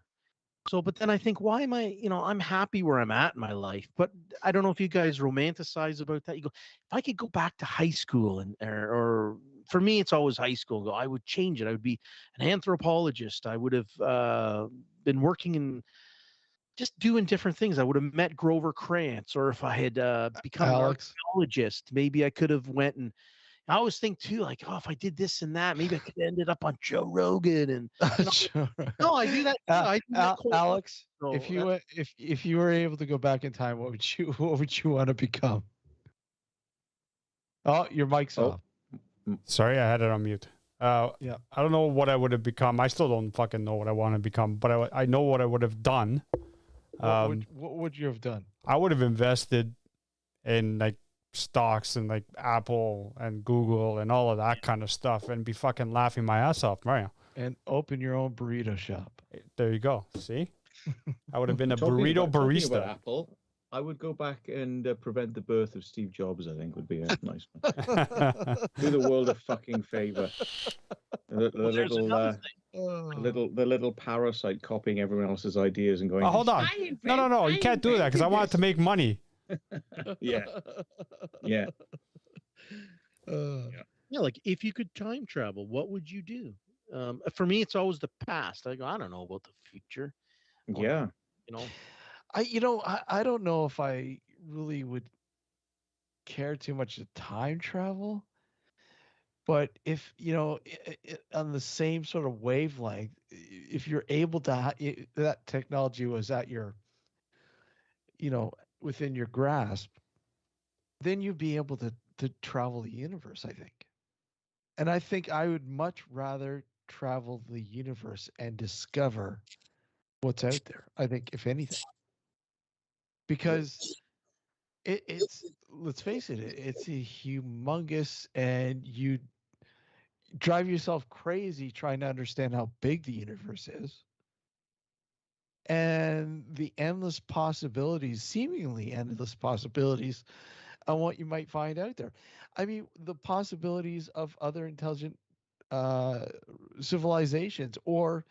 So, but then I think, why am I, I'm happy where I'm at in my life, but I don't know if you guys romanticize about that. You go, if I could go back to high school or for me, it's always high school. I would change it. I would be an anthropologist. I would have been working in just doing different things. I would have met Grover Krantz, or if I had become an archaeologist, maybe I could have went and I always think too, like, oh, if I did this and that, maybe I could have ended up on Joe Rogan. And no, I do that. I do that Alex, if you were able to go back in time, what would you want to become? Oh, your mic's off. Sorry, I had it on mute. Yeah, I don't know what I would have become. I still don't fucking know what I want to become, but I know what I would have done. What would you have done? I would have invested in like stocks and like Apple and Google and all of that kind of stuff and be fucking laughing my ass off, Mario. And open your own burrito shop. There you go. See? I would have been a burrito barista. About Apple, I would go back and prevent the birth of Steve Jobs, I think would be a nice one. Do the world a fucking favor. The little parasite copying everyone else's ideas and going, hold on. No. You can't do that because I want to make money. Yeah. Like if you could time travel, what would you do? For me, it's always the past. I go, I don't know about the future. Yeah. I don't know if I really would care too much to time travel, but if on the same sort of wavelength, if you're able to that technology was at your within your grasp, then you'd be able to travel the universe, I think. And I think I would much rather travel the universe and discover what's out there, I think, if anything. Because it's let's face it, it's a humongous, and you drive yourself crazy trying to understand how big the universe is. And the endless possibilities, seemingly endless possibilities, on what you might find out there. I mean, the possibilities of other intelligent civilizations, or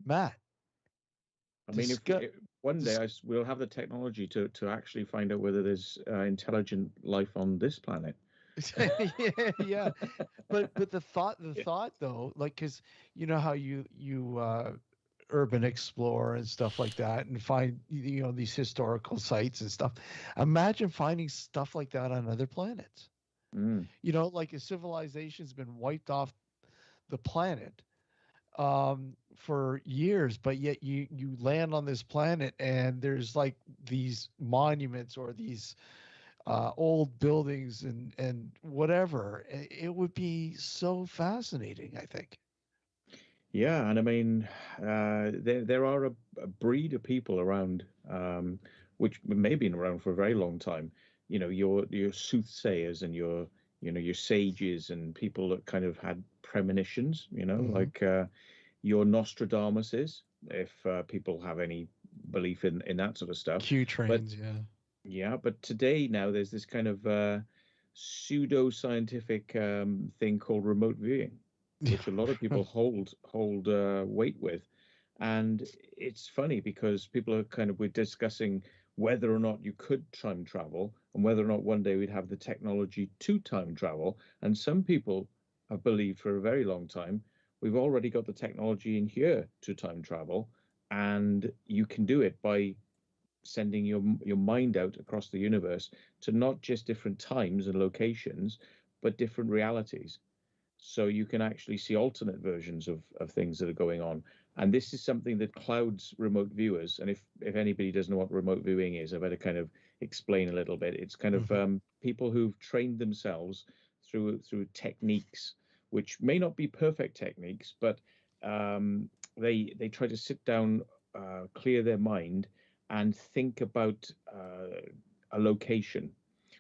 Matt. I mean, if one day we'll have the technology to actually find out whether there's intelligent life on this planet. yeah. But the thought though, like, because you know how you urban explore and stuff like that and find these historical sites and stuff. Imagine finding stuff like that on other planets. Like a civilization's been wiped off the planet for years, but yet you land on this planet and there's like these monuments or these old buildings and whatever. It would be so fascinating, I think. Yeah, and I mean, there are a breed of people around, which may have been around for a very long time. You know, your soothsayers and your sages and people that kind of had premonitions. You know, Hmm. like your Nostradamuses, if people have any belief in that sort of stuff. Q But trains, yeah. yeah, but today now there's this kind of pseudo-scientific thing called remote viewing, which a lot of people hold weight with, and it's funny because people are kind of we're discussing whether or not you could time travel and whether or not one day we'd have the technology to time travel, and some people have believed for a very long time we've already got the technology in here to time travel, and you can do it by sending your mind out across the universe to not just different times and locations, but different realities. So you can actually see alternate versions of things that are going on. And this is something that clouds remote viewers. And if anybody doesn't know what remote viewing is, I better kind of explain a little bit. It's kind of Hmm. people who've trained themselves through techniques, which may not be perfect techniques, but they try to sit down, clear their mind, and think about a location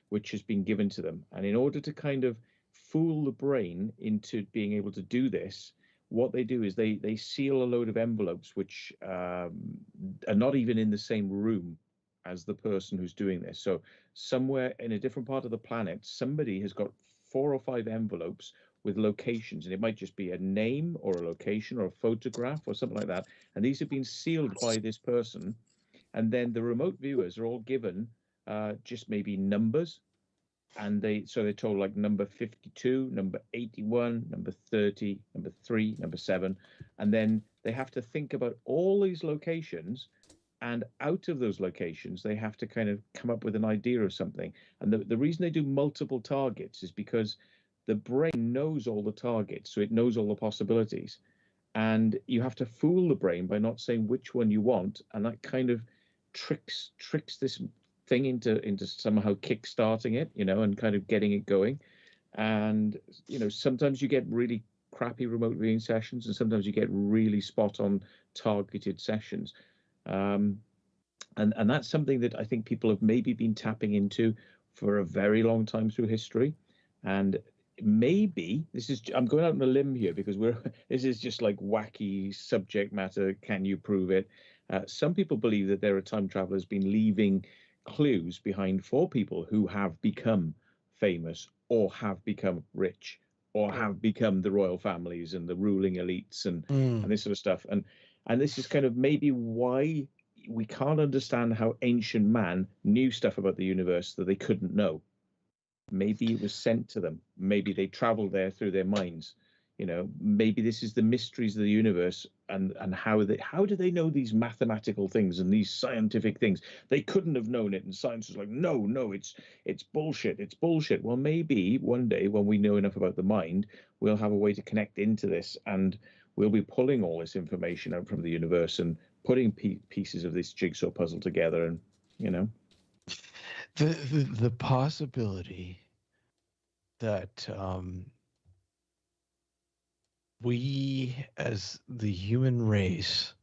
which has been given to them. And in order to kind of fool the brain into being able to do this, what they do is they seal a load of envelopes which are not even in the same room as the person who's doing this. So somewhere in a different part of the planet, somebody has got 4 or 5 envelopes with locations, and it might just be a name or a location or a photograph or something like that. And these have been sealed by this person, and then the remote viewers are all given just maybe numbers, and they're told like number 52, number 81, number 30, number 3, number 7, and then they have to think about all these locations, and out of those locations they have to kind of come up with an idea of something. And the reason they do multiple targets is because the brain knows all the targets, so it knows all the possibilities, and you have to fool the brain by not saying which one you want, and that kind of tricks this thing into somehow kick-starting it, and kind of getting it going. And sometimes you get really crappy remote viewing sessions, and sometimes you get really spot on targeted sessions. And that's something that I think people have maybe been tapping into for a very long time through history. And maybe I'm going out on a limb here because this is just like wacky subject matter. Can you prove it? Some people believe that there are time travelers been leaving clues behind for people who have become famous or have become rich or have become the royal families and the ruling elites and this sort of stuff. And this is kind of maybe why we can't understand how ancient man knew stuff about the universe that they couldn't know. Maybe it was sent to them. Maybe they traveled there through their minds. Maybe this is the mysteries of the universe, and how do they know these mathematical things and these scientific things? They couldn't have known it, and science was like, no, it's bullshit. It's bullshit. Well, maybe one day when we know enough about the mind, we'll have a way to connect into this, and we'll be pulling all this information out from the universe and putting pieces of this jigsaw puzzle together, and the possibility that we as the human race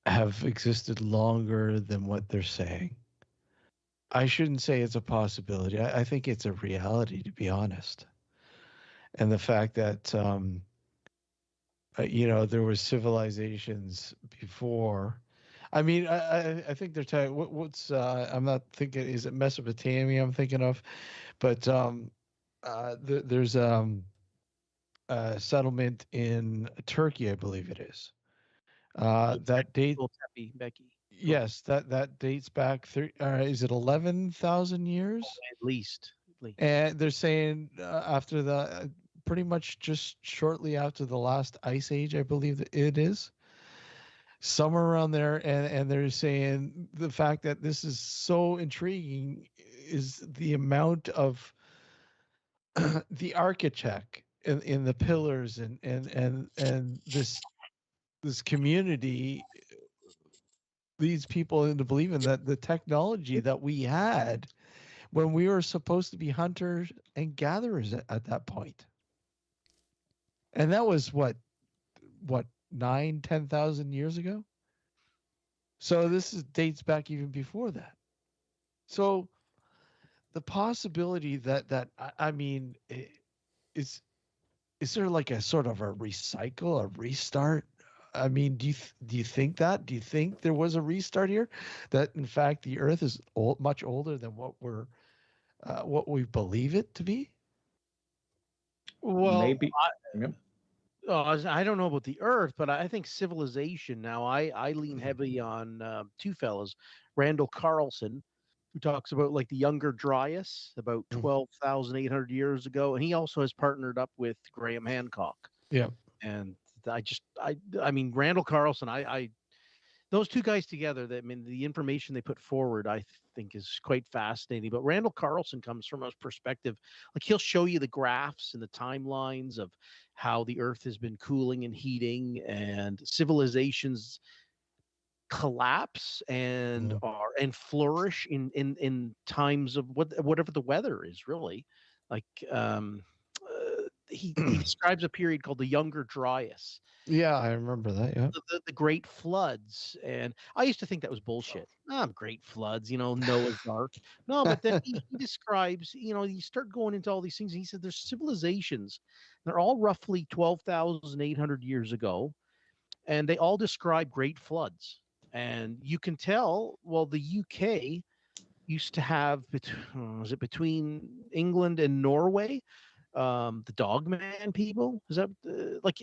have existed longer than what they're saying. I shouldn't say it's a possibility. I think it's a reality, to be honest. And the fact that there was civilizations before. I mean, I think they're talking. What's I'm not thinking. Is it Mesopotamia? I'm thinking of, but there's a settlement in Turkey, I believe it is. That date. Becky. Yes, that dates back. Is it 11,000 years? At least. And they're saying after the pretty much just shortly after the last ice age, I believe that it is somewhere around there. And they're saying the fact that this is so intriguing is the amount of the architect in the pillars and this community, leads people into believing that the technology that we had when we were supposed to be hunters and gatherers at that point. And that was what 9,000-10,000 years ago. So dates back even before that. So the possibility that I mean, is there like a sort of a recycle, a restart? I mean, do you think that? Do you think there was a restart here? That in fact the Earth is much older than what we believe it to be? Well, Maybe. I don't know about the Earth, but I think civilization. Now, I lean heavy on two fellas, Randall Carlson, who talks about like the Younger Dryas about 12,800 years ago, and he also has partnered up with Graham Hancock. Yeah. And I mean, Randall Carlson, those two guys together, I mean, the information they put forward, I think is quite fascinating. But Randall Carlson comes from a perspective, like he'll show you the graphs and the timelines of how the Earth has been cooling and heating, and civilizations collapse and flourish in times of whatever the weather is, really. Like he describes a period called the Younger Dryas. Yeah, I remember that. Yeah. The great floods, and I used to think that was bullshit. Great floods, Noah's Ark. No, but then he describes, you start going into all these things, and he said there's civilizations. They're all roughly 12,800 years ago, and they all describe great floods. And you can tell, well, the UK used to have, was it between England and Norway, the Dogman people? Is that like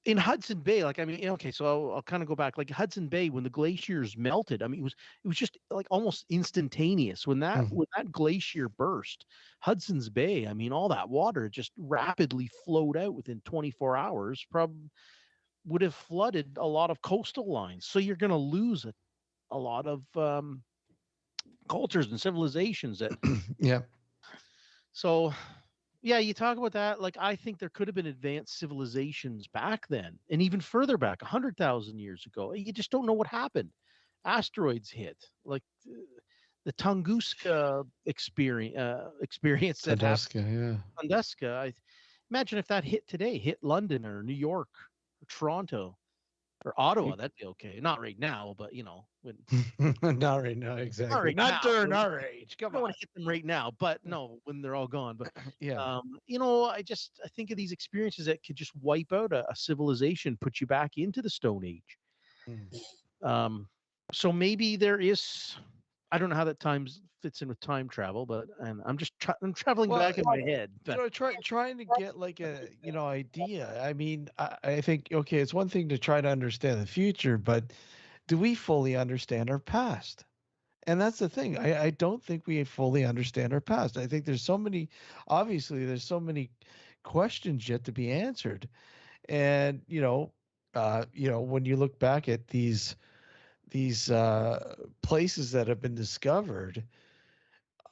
in Hudson Bay? Like, I mean, okay, so I'll kind of go back. Like Hudson Bay, when the glaciers melted, I mean, it was just like almost instantaneous when that glacier burst. Hudson's Bay, I mean, all that water just rapidly flowed out within 24 hours. Probably would have flooded a lot of coastal lines. So you're going to lose a lot of cultures and civilizations that. Yeah. So, yeah, you talk about that. Like, I think there could have been advanced civilizations back then, and even further back, 100,000 years ago. You just don't know what happened. Asteroids hit, like the Tunguska experience that happened. Yeah. Tunguska. Imagine if that hit today, hit London or New York or Toronto or Ottawa. That'd be okay. Not right now, but when not right now, exactly. Not during our age. Come I don't on. want to hit them right now, but no, when they're all gone. But Yeah. I think of these experiences that could just wipe out a civilization, put you back into the Stone Age. So maybe there is. I don't know how that fits in with time travel, but I'm just I'm traveling back in my head. But, trying to get like a idea. I mean, I think it's one thing to try to understand the future, but do we fully understand our past? And that's the thing. I don't think we fully understand our past. I think there's so many questions yet to be answered. And when you look back at these places that have been discovered,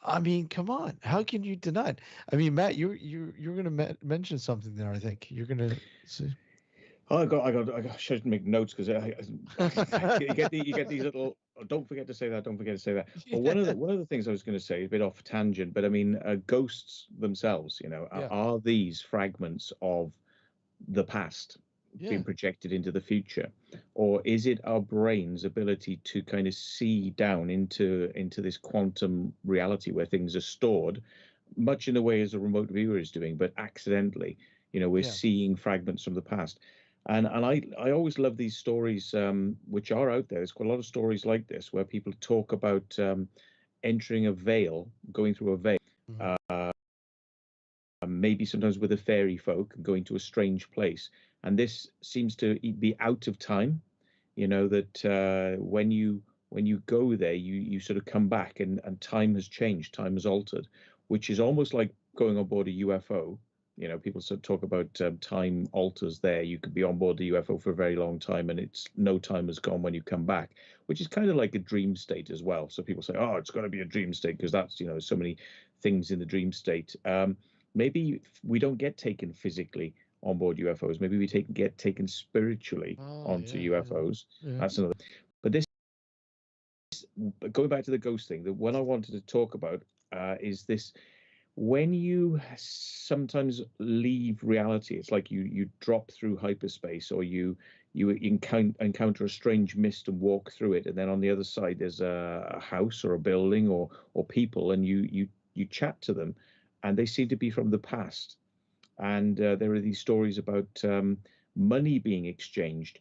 I mean, come on, how can you deny it? I mean, Matt, you're going to mention something there. I think you're going to say. Oh, I should make notes because you get these little. Oh, don't forget to say that. Don't forget to say that. But one of the things I was going to say, a bit off tangent, but I mean, ghosts themselves. Are these fragments of the past being projected into the future, or is it our brain's ability to kind of see down into this quantum reality where things are stored, much in the way as a remote viewer is doing, but accidentally, we're seeing fragments from the past. And I always love these stories, which are out there. There's quite a lot of stories like this where people talk about entering a veil, going through a veil, maybe sometimes with a fairy folk, going to a strange place. And this seems to be out of time, that when you go there, you sort of come back and time has changed, time has altered, which is almost like going on board a UFO. People sort of talk about time alters there. You could be on board the UFO for a very long time and no time has gone when you come back, which is kind of like a dream state as well. So people say, oh, it's got to be a dream state because that's, so many things in the dream state. Maybe we don't get taken physically onboard UFOs. Maybe we get taken spiritually onto UFOs. That's another. But this, going back to the ghost thing, the one I wanted to talk about is this: when you sometimes leave reality, it's like you drop through hyperspace, or you encounter a strange mist and walk through it, and then on the other side there's a house or a building or people, and you chat to them, and they seem to be from the past. And there are these stories about money being exchanged,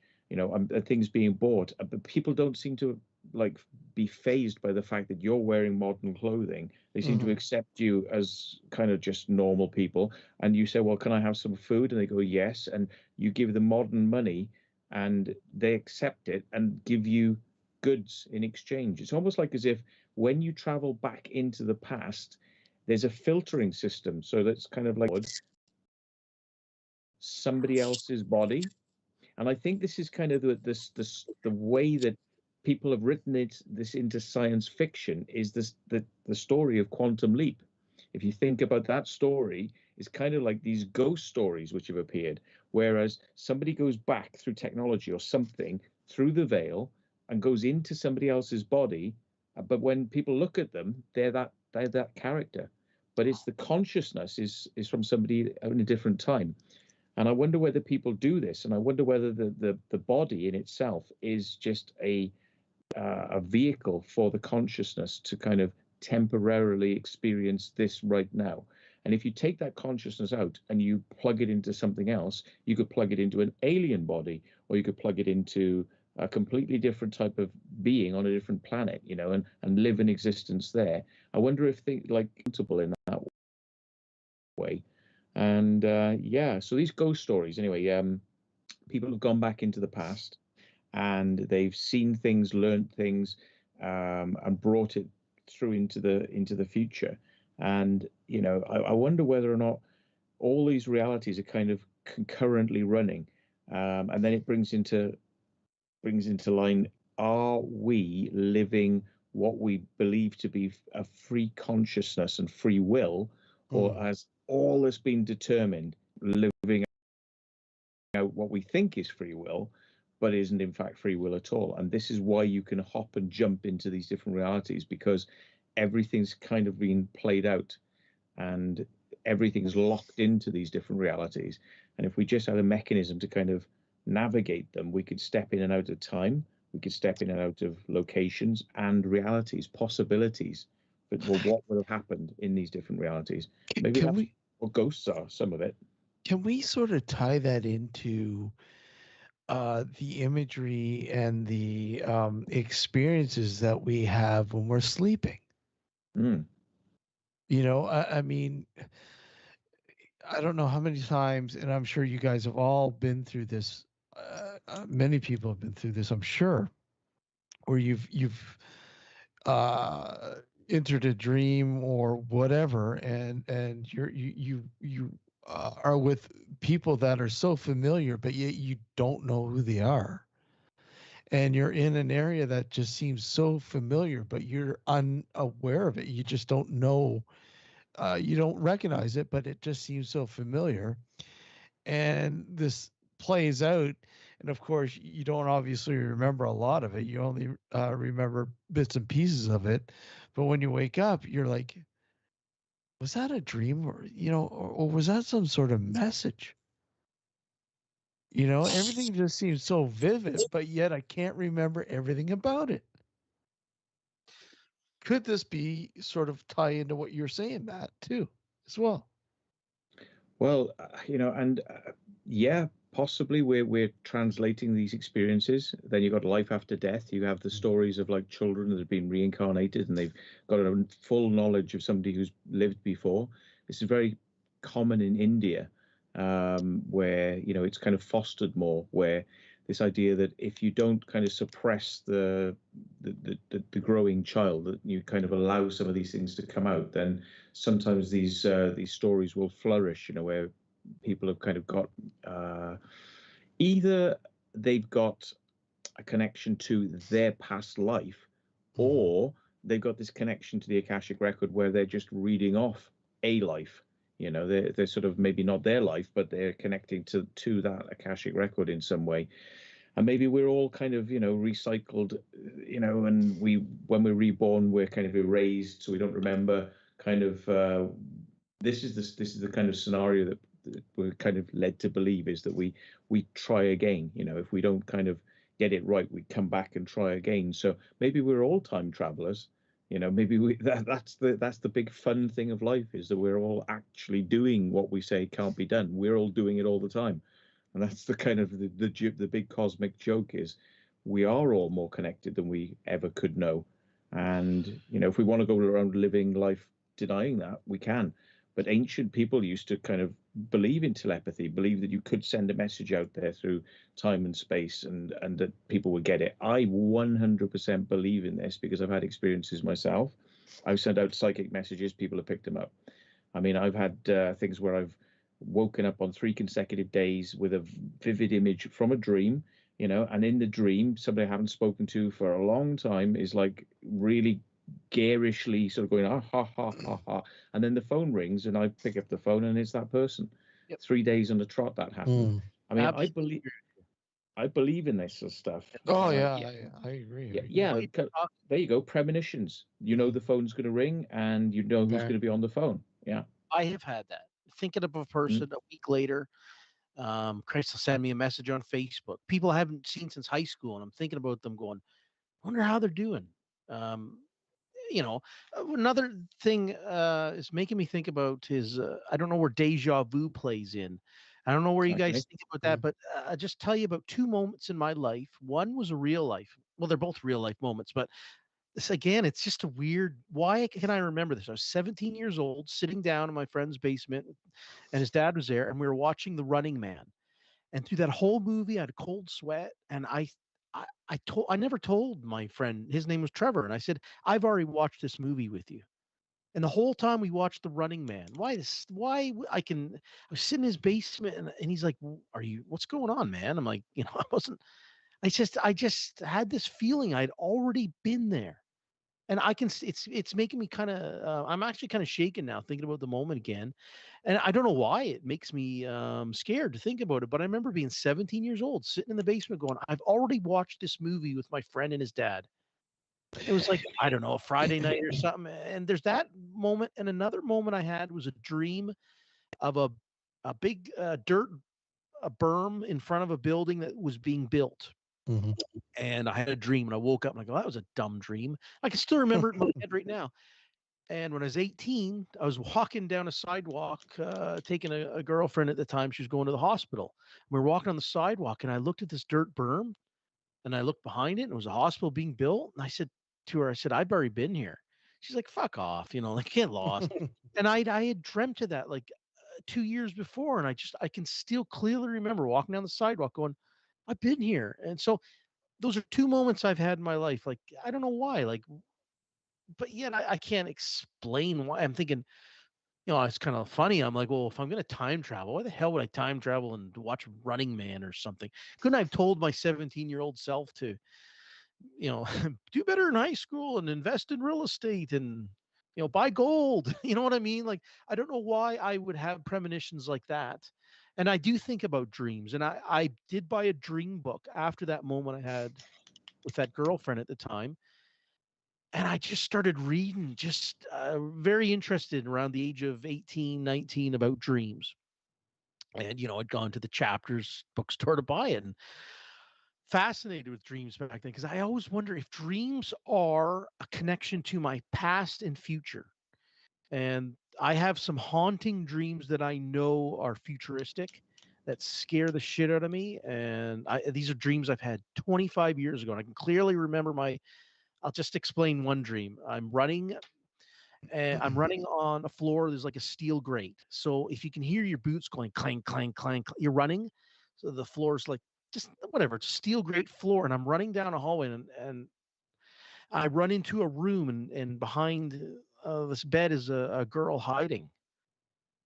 things being bought, but people don't seem to like be phased by the fact that you're wearing modern clothing. They seem to accept you as kind of just normal people. And you say, well, can I have some food? And they go, yes. And you give them modern money, and they accept it and give you goods in exchange. It's almost like as if when you travel back into the past, there's a filtering system. So that's kind of like somebody else's body. And I think this is kind of the way that people have written this into science fiction is the story of Quantum Leap. If you think about that story, it's kind of like these ghost stories which have appeared, whereas somebody goes back through technology or something through the veil and goes into somebody else's body, but when people look at them, they're that character, but it's the consciousness is from somebody in a different time. And I wonder whether people do this, and I wonder whether the body in itself is just a vehicle for the consciousness to kind of temporarily experience this right now. And if you take that consciousness out and you plug it into something else, you could plug it into an alien body, or you could plug it into a completely different type of being on a different planet, and live an existence there. I wonder if things like comfortable in that way. And so these ghost stories, anyway, people have gone back into the past and they've seen things, learned things, and brought it through into the future. And I wonder whether or not all these realities are kind of concurrently running, and then it brings into line: are we living what we believe to be a free consciousness and free will, or has all this been determined, living out what we think is free will, but isn't in fact free will at all? And this is why you can hop and jump into these different realities, because everything's kind of been played out and everything's locked into these different realities. And if we just had a mechanism to kind of navigate them, we could step in and out of time, we could step in and out of locations and realities, possibilities. But what would have happened in these different realities? Maybe that's what ghosts are, some of it. Can we sort of tie that into the imagery and the experiences that we have when we're sleeping? I mean, I don't know how many times, and I'm sure you guys have all been through this. Many people have been through this, I'm sure, where you've entered a dream or whatever, and you are with people that are so familiar, but yet you don't know who they are. And you're in an area that just seems so familiar, but you're unaware of it. You just don't know. You don't recognize it, but it just seems so familiar. And this plays out. And of course, you don't obviously remember a lot of it. You only remember bits and pieces of it. But when you wake up, you're like, was that a dream, or was that some sort of message? Everything just seems so vivid, but yet I can't remember everything about it. Could this be sort of tie into what you're saying, Matt, too, as well? Well, yeah, possibly we're translating these experiences. Then you've got life after death. You have the stories of like children that have been reincarnated and they've got a full knowledge of somebody who's lived before. This is very common in India, where it's kind of fostered more, where this idea that if you don't kind of suppress the growing child, that you kind of allow some of these things to come out, then sometimes these stories will flourish, where people have kind of got either they've got a connection to their past life, or they've got this connection to the Akashic record where they're just reading off a life. They're sort of maybe not their life, but they're connecting to that Akashic record in some way. And maybe we're all kind of, recycled, and when we're reborn, we're kind of erased, so we don't remember. Kind of, this is the kind of scenario that we're kind of led to believe, is that we try again. If we don't kind of get it right, we come back and try again. So maybe we're all time travelers. Maybe that's the big fun thing of life, is that we're all actually doing what we say can't be done. We're all doing it all the time. And that's the kind of the big cosmic joke, is we are all more connected than we ever could know. And, if we want to go around living life denying that, we can. But ancient people used to kind of believe in telepathy, believe that you could send a message out there through time and space, and that people would get it. I 100% believe in this, because I've had experiences myself. I've sent out psychic messages, people have picked them up. I mean, I've had things where I've woken up on 3 consecutive days with a vivid image from a dream, and in the dream, somebody I haven't spoken to for a long time is like really garishly sort of going, ah, ha, ha, ha, ha. And then the phone rings, and I pick up the phone, and it's that person. Yep. 3 days on the trot that happened. I mean, I believe in this sort of stuff. Oh, yeah, I agree. Yeah. There you go. Premonitions. The phone's going to ring, and who's going to be on the phone. Yeah. I have had that. Thinking of a person a week later, Chris will send me a message on Facebook. People I haven't seen since high school, and I'm thinking about them going, I wonder how they're doing. Another thing is making me think about is, I don't know where deja vu plays in. I don't know where you guys think about that, but I'll just tell you about 2 moments in my life. One was a real life. Well, they're both real life moments, but this, again, it's just a weird. Why can I remember this? I was 17 years old, sitting down in my friend's basement, and his dad was there, and we were watching The Running Man. And through that whole movie, I had a cold sweat, and I never told my friend, his name was Trevor, and I said, I've already watched this movie with you. And the whole time we watched The Running Man. I was sitting in his basement, and he's like, what's going on, man? I'm like, I just had this feeling I'd already been there. And it's making me kind of, I'm actually kind of shaken now thinking about the moment again. And I don't know why it makes me scared to think about it, but I remember being 17 years old, sitting in the basement going, I've already watched this movie with my friend and his dad. It was like, I don't know, a Friday night or something. And there's that moment. And another moment I had was a dream of a big a berm in front of a building that was being built. Mhm. And I had a dream, and I woke up and I go, that was a dumb dream. I can still remember it in my head right now. And when I was 18, I was walking down a sidewalk, taking a girlfriend at the time. She was going to the hospital. We were walking on the sidewalk, and I looked at this dirt berm, and I looked behind it, and it was a hospital being built. And I said to her, I've already been here. She's like, fuck off, like, get lost. And I had dreamt of that like 2 years before, and I can still clearly remember walking down the sidewalk going, I've been here. And so those are 2 moments I've had in my life. Like, I don't know why, like, but yet I can't explain why. I'm thinking, it's kind of funny. I'm like, well, if I'm going to time travel, why the hell would I time travel and watch Running Man or something? Couldn't I have told my 17-year-old self to, do better in high school and invest in real estate and, buy gold? You know what I mean? Like, I don't know why I would have premonitions like that. And I do think about dreams. And I did buy a dream book after that moment I had with that girlfriend at the time. And I just started reading, just very interested around the age of 18, 19 about dreams. And, I'd gone to the Chapters bookstore to buy it, and fascinated with dreams back then, because I always wonder if dreams are a connection to my past and future. And I have some haunting dreams that I know are futuristic, that scare the shit out of me. And these are dreams I've had 25 years ago. And I can clearly remember I'll just explain one dream. I'm running on a floor. There's like a steel grate. So if you can hear your boots going clank, clank, clank, you're running. So the floor's like, just whatever, it's a steel grate floor. And I'm running down a hallway, and I run into a room, and behind this bed is a girl hiding.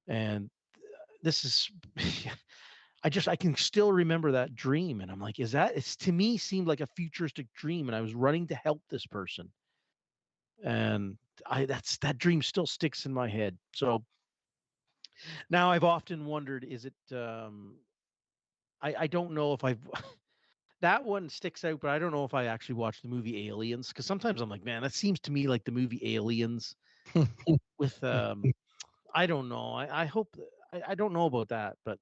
And this is, I can still remember that dream. And I'm like, it's to me seemed like a futuristic dream. And I was running to help this person. And that dream still sticks in my head. So Now, I've often wondered, is it, I don't know if I've, that one sticks out, but I don't know if I actually watched the movie Aliens, because sometimes I'm like, man, that seems to me like the movie Aliens with, I don't know. I hope, I don't know about that, but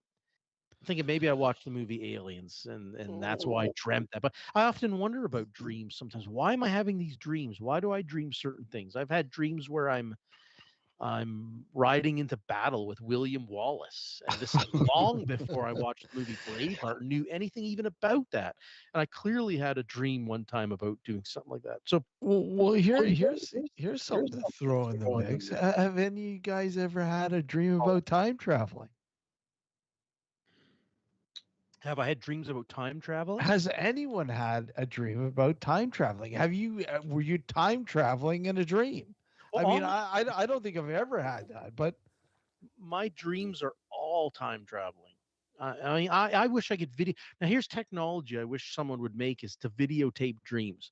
I'm thinking maybe I watched the movie Aliens and that's why I dreamt that. But I often wonder about dreams sometimes. Why am I having these dreams? Why do I dream certain things? I've had dreams where I'm riding into battle with William Wallace. And this is long before I watched the movie Braveheart, knew anything even about that. And I clearly had a dream one time about doing something like that. So Well, here's something to throw in the mix. Have any of you guys ever had a dream about time traveling? have I had dreams about time traveling? Has anyone had a dream about time traveling? Were you time traveling in a dream? Well, I mean, all I don't think I've ever had that, but my dreams are all time traveling. I mean, I wish I could video. Now, here's technology I wish someone would make is to videotape dreams.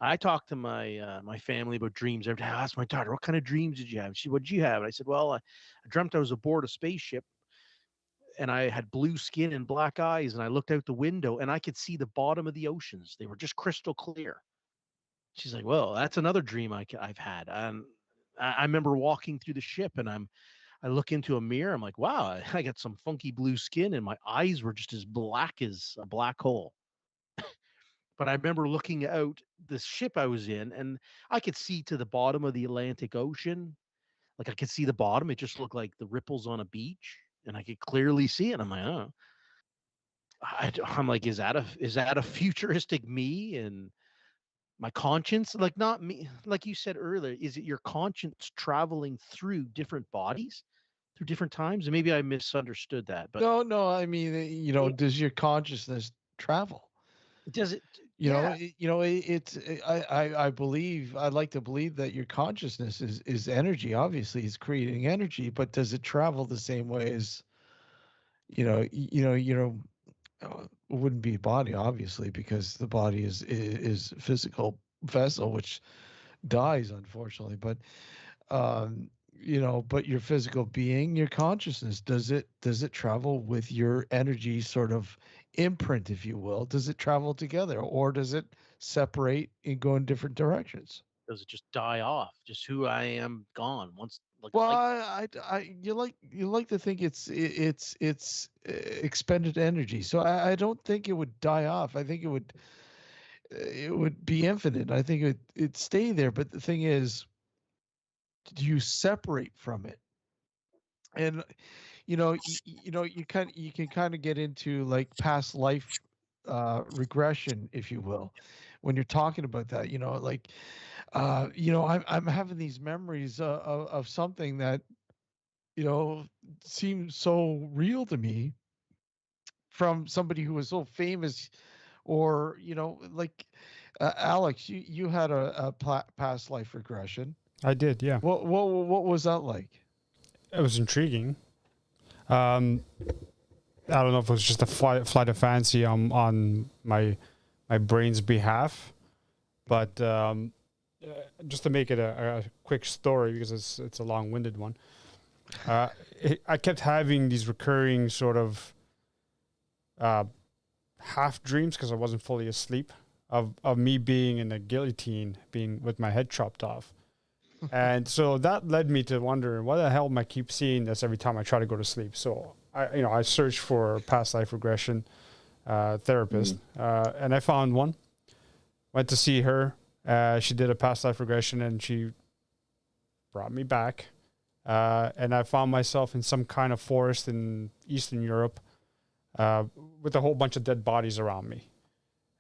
I talk to my family about dreams every day. I ask my daughter, "What kind of dreams did you have?" She, "What did you have?" And I said, "Well, I dreamt I was aboard a spaceship and I had blue skin and black eyes, and I looked out the window and I could see the bottom of the oceans. They were just crystal clear." She's like, "Well, that's another dream I've had." And I remember walking through the ship, and I look into a mirror. I'm like, wow, I got some funky blue skin, and my eyes were just as black as a black hole. But I remember looking out the ship I was in, and I could see to the bottom of the Atlantic Ocean. Like I could see the bottom. It just looked like the ripples on a beach, and I could clearly see it. I'm like, oh, I'm like, is that a futuristic me and my conscience? Like not me. Like you said earlier, is it your conscience traveling through different bodies? Through different times, and maybe I misunderstood that, but no. I mean, does your consciousness travel? does it? Yeah. I believe I'd like to believe that your consciousness is energy. Obviously, it's creating energy, but does it travel the same way as it wouldn't be a body, obviously, because the body is a physical vessel which dies, unfortunately. But but your physical being, your consciousness, does it travel with your energy sort of imprint, if you will? Does it travel together, or does it separate and go in different directions? Does it just die off? Just who I am gone once? Well, you like to think it's expended energy, so I don't think it would die off. I think it would be infinite. I think it'd stay there. But the thing is, do you separate from it? And you can kind of get into like past life regression, if you will, when you're talking about that. Like I'm having these memories of something that seems so real to me from somebody who was so famous, or like Alex, you had a past life regression. I did, yeah. What was that like? It was intriguing. I don't know if it was just a flight of fancy on my brain's behalf, but just to make it a quick story, because it's a long-winded one. I kept having these recurring sort of half dreams, because I wasn't fully asleep, of me being in a guillotine, being with my head chopped off. And so that led me to wonder, why the hell am I keep seeing this every time I try to go to sleep? So I searched for past life regression therapist, and I found one. Went to see her. She did a past life regression, and she brought me back. And I found myself in some kind of forest in Eastern Europe with a whole bunch of dead bodies around me.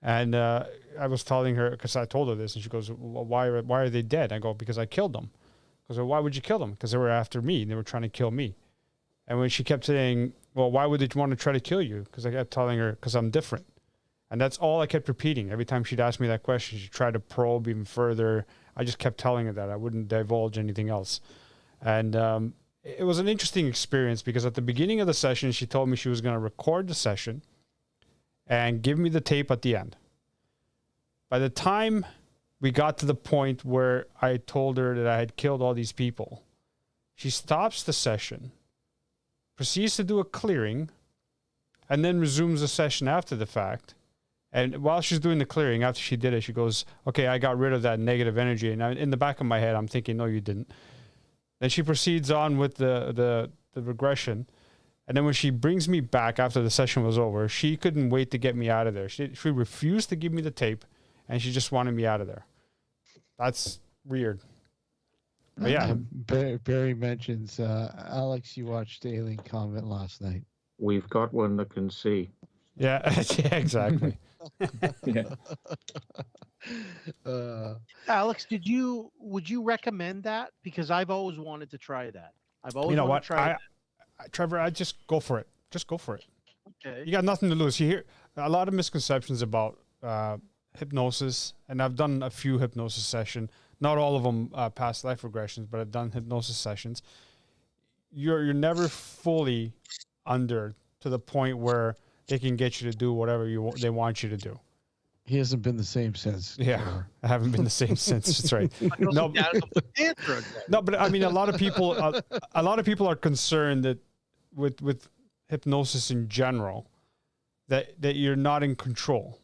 And I was telling her, because I told her this, and she goes, well, why are they dead? I go, because I killed them. I go, why would you kill them? Because they were after me. They were trying to kill me. And when she kept saying, well, why would they want to try to kill you? Because I kept telling her, because I'm different. And that's all I kept repeating. Every time she'd ask me that question, she tried to probe even further. I just kept telling her that. I wouldn't divulge anything else. And it was an interesting experience, because at the beginning of the session, she told me she was going to record the session and give me the tape at the end. By the time we got to the point where I told her that I had killed all these people, she stops the session, proceeds to do a clearing, and then resumes the session after the fact. And while she's doing the clearing, after she did it, she goes, okay, I got rid of that negative energy. And in the back of my head, I'm thinking, no, you didn't. Then she proceeds on with the regression. And then when she brings me back after the session was over, she couldn't wait to get me out of there. She refused to give me the tape, and she just wanted me out of there. That's weird. But yeah. Barry mentions, Alex, you watched Alien Comet last night. We've got one that can see. Yeah, yeah, exactly. Yeah. Alex, would you recommend that? Because I've always wanted to try that. I've always wanted to try that. Trevor, I just go for it. Just go for it. Okay. You got nothing to lose. You hear a lot of misconceptions about hypnosis, and I've done a few hypnosis sessions. Not all of them past life regressions, but I've done hypnosis sessions. You're never fully under to the point where they can get you to do whatever they want you to do. He hasn't been the same since. Yeah, I haven't been the same since. That's right. No, but I mean, a lot of people are concerned that with hypnosis in general, that you're not in control,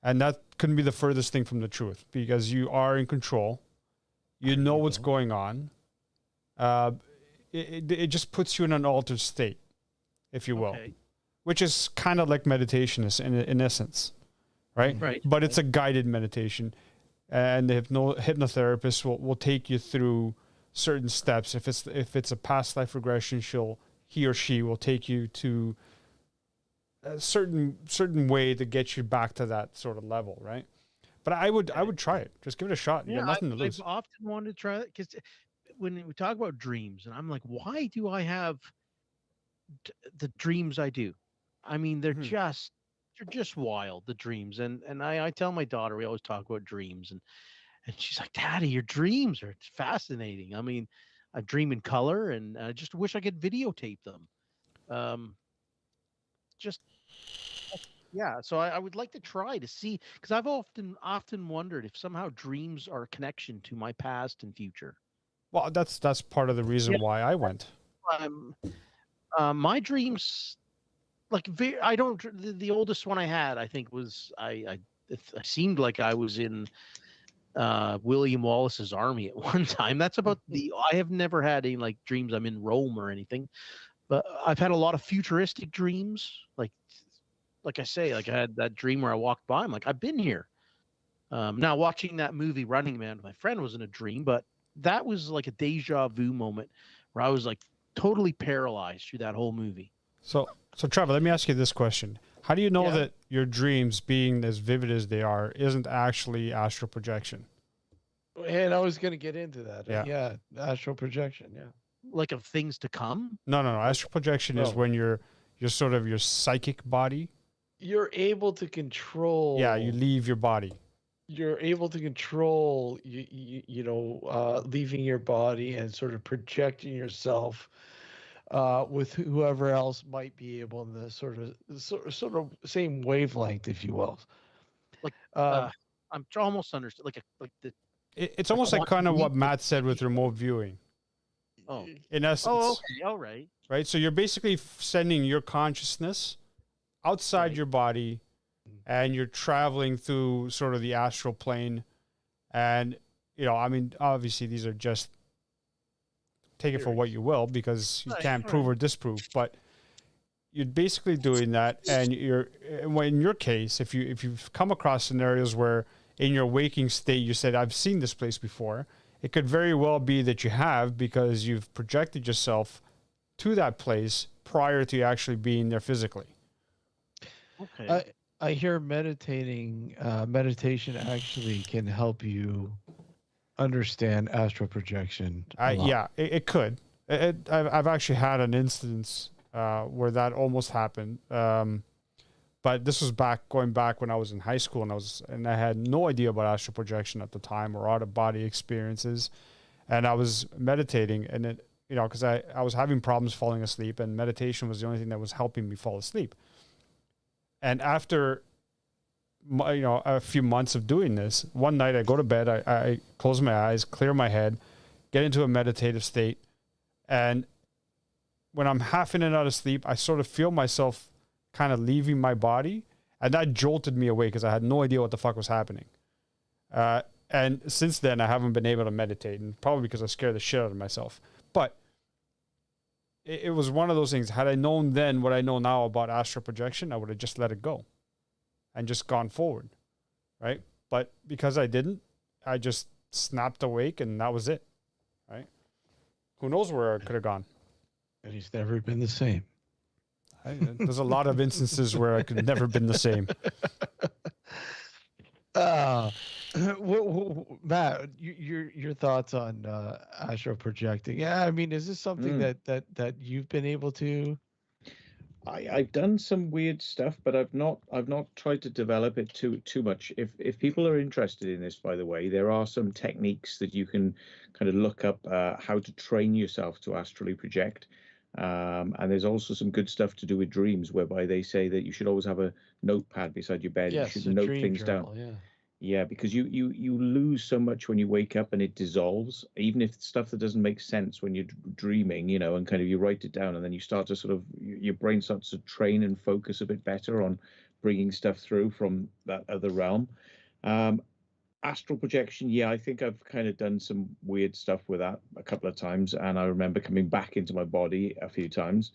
and that couldn't be the furthest thing from the truth, because you are in control. You know what's going on. It just puts you in an altered state, if you will. Okay. Which is kind of like meditation in essence, right? Right. But it's a guided meditation, and the hypnotherapist will take you through certain steps. If it's a past life regression, he or she will take you to a certain way to get you back to that sort of level, right? But I would try it. Just give it a shot. You got nothing to lose. I've often wanted to try it, because when we talk about dreams, and I'm like, why do I have the dreams I do? I mean, they're just wild, the dreams. And I tell my daughter, we always talk about dreams, and she's like, Daddy, your dreams are fascinating. I mean, I dream in color, and I just wish I could videotape them. Yeah. So I would like to try to see, because I've often wondered if somehow dreams are a connection to my past and future. Well, that's part of the reason why I went. My dreams, like, I don't. The oldest one I had, I think, was I seemed like I was in William Wallace's army at one time. That's about I have never had any like dreams I'm in Rome or anything, but I've had a lot of futuristic dreams. Like I say, like I had that dream where I walked by. I'm like, I've been here. Now watching that movie Running Man with my friend wasn't a dream, but that was like a deja vu moment where I was like totally paralyzed through that whole movie. So Trevor, let me ask you this question. How do you know that your dreams, being as vivid as they are, isn't actually astral projection? And I was going to get into that. Yeah. Astral projection, yeah. Like of things to come? No. Astral projection is when you're sort of your psychic body. You're able to control. Yeah, you leave your body. You're able to control, leaving your body and sort of projecting yourself with whoever else might be able in the sort of same wavelength, if you will. Like I'm almost understood. It's almost like kind of what Matt said with remote viewing. Oh, in essence. Oh, okay, all right. Right, so you're basically sending your consciousness outside your body, and you're traveling through sort of the astral plane. And, I mean, obviously these are just, take it for what you will, because you can't prove or disprove, but you're basically doing that. And in your case, if you've come across scenarios where in your waking state, you said, I've seen this place before, it could very well be that you have, because you've projected yourself to that place prior to actually being there physically. Okay. I hear meditation actually can help you understand astral projection. Yeah, it could. I've actually had an instance where that almost happened. But this was going back when I was in high school, and I had no idea about astral projection at the time, or out of body experiences. And I was meditating, and it, because I was having problems falling asleep, and meditation was the only thing that was helping me fall asleep. And after, a few months of doing this, one night I go to bed, I close my eyes, clear my head, get into a meditative state, and when I'm half in and out of sleep, I sort of feel myself kind of leaving my body, and that jolted me away because I had no idea what the fuck was happening. And since then, I haven't been able to meditate, and probably because I scared the shit out of myself. But it was one of those things. Had I known then what I know now about astral projection, I would have just let it go and just gone forward, right? But because I didn't, I just snapped awake, and that was it, right? Who knows where I could have gone? And he's never been the same. There's a lot of instances where I could have never been the same. Matt, your thoughts on astral projecting? Yeah, I mean, is this something that you've been able to? I've done some weird stuff, but I've not tried to develop it too much. If people are interested in this, by the way, there are some techniques that you can kind of look up how to train yourself to astrally project. And there's also some good stuff to do with dreams, whereby they say that you should always have a notepad beside your bed. Yes, you should note things journal, down. Yeah, because you lose so much when you wake up and it dissolves, even if stuff that doesn't make sense when you're dreaming, and kind of you write it down and then you start to sort of, your brain starts to train and focus a bit better on bringing stuff through from that other realm. Astral projection, yeah, I think I've kind of done some weird stuff with that a couple of times, and I remember coming back into my body a few times.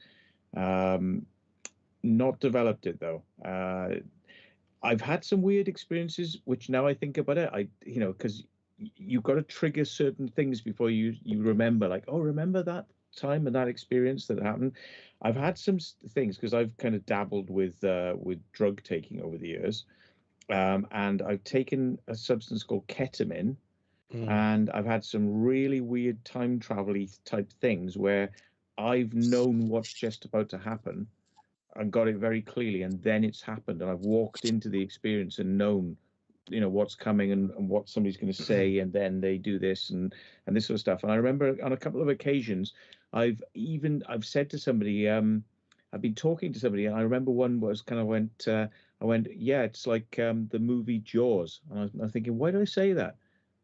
Not developed it though. I've had some weird experiences, which now I think about it, because you've got to trigger certain things before you remember, like, oh, remember that time and that experience that happened. I've had some things because I've kind of dabbled with drug taking over the years, and I've taken a substance called ketamine, and I've had some really weird time travel-y type things where I've known what's just about to happen and got it very clearly, and then it's happened, and I've walked into the experience and known, what's coming and what somebody's going to say, and then they do this and this sort of stuff. And I remember on a couple of occasions, I've said to somebody, I've been talking to somebody, and I remember one was kind of I went, yeah, it's like the movie Jaws, and I'm thinking, why do I say that?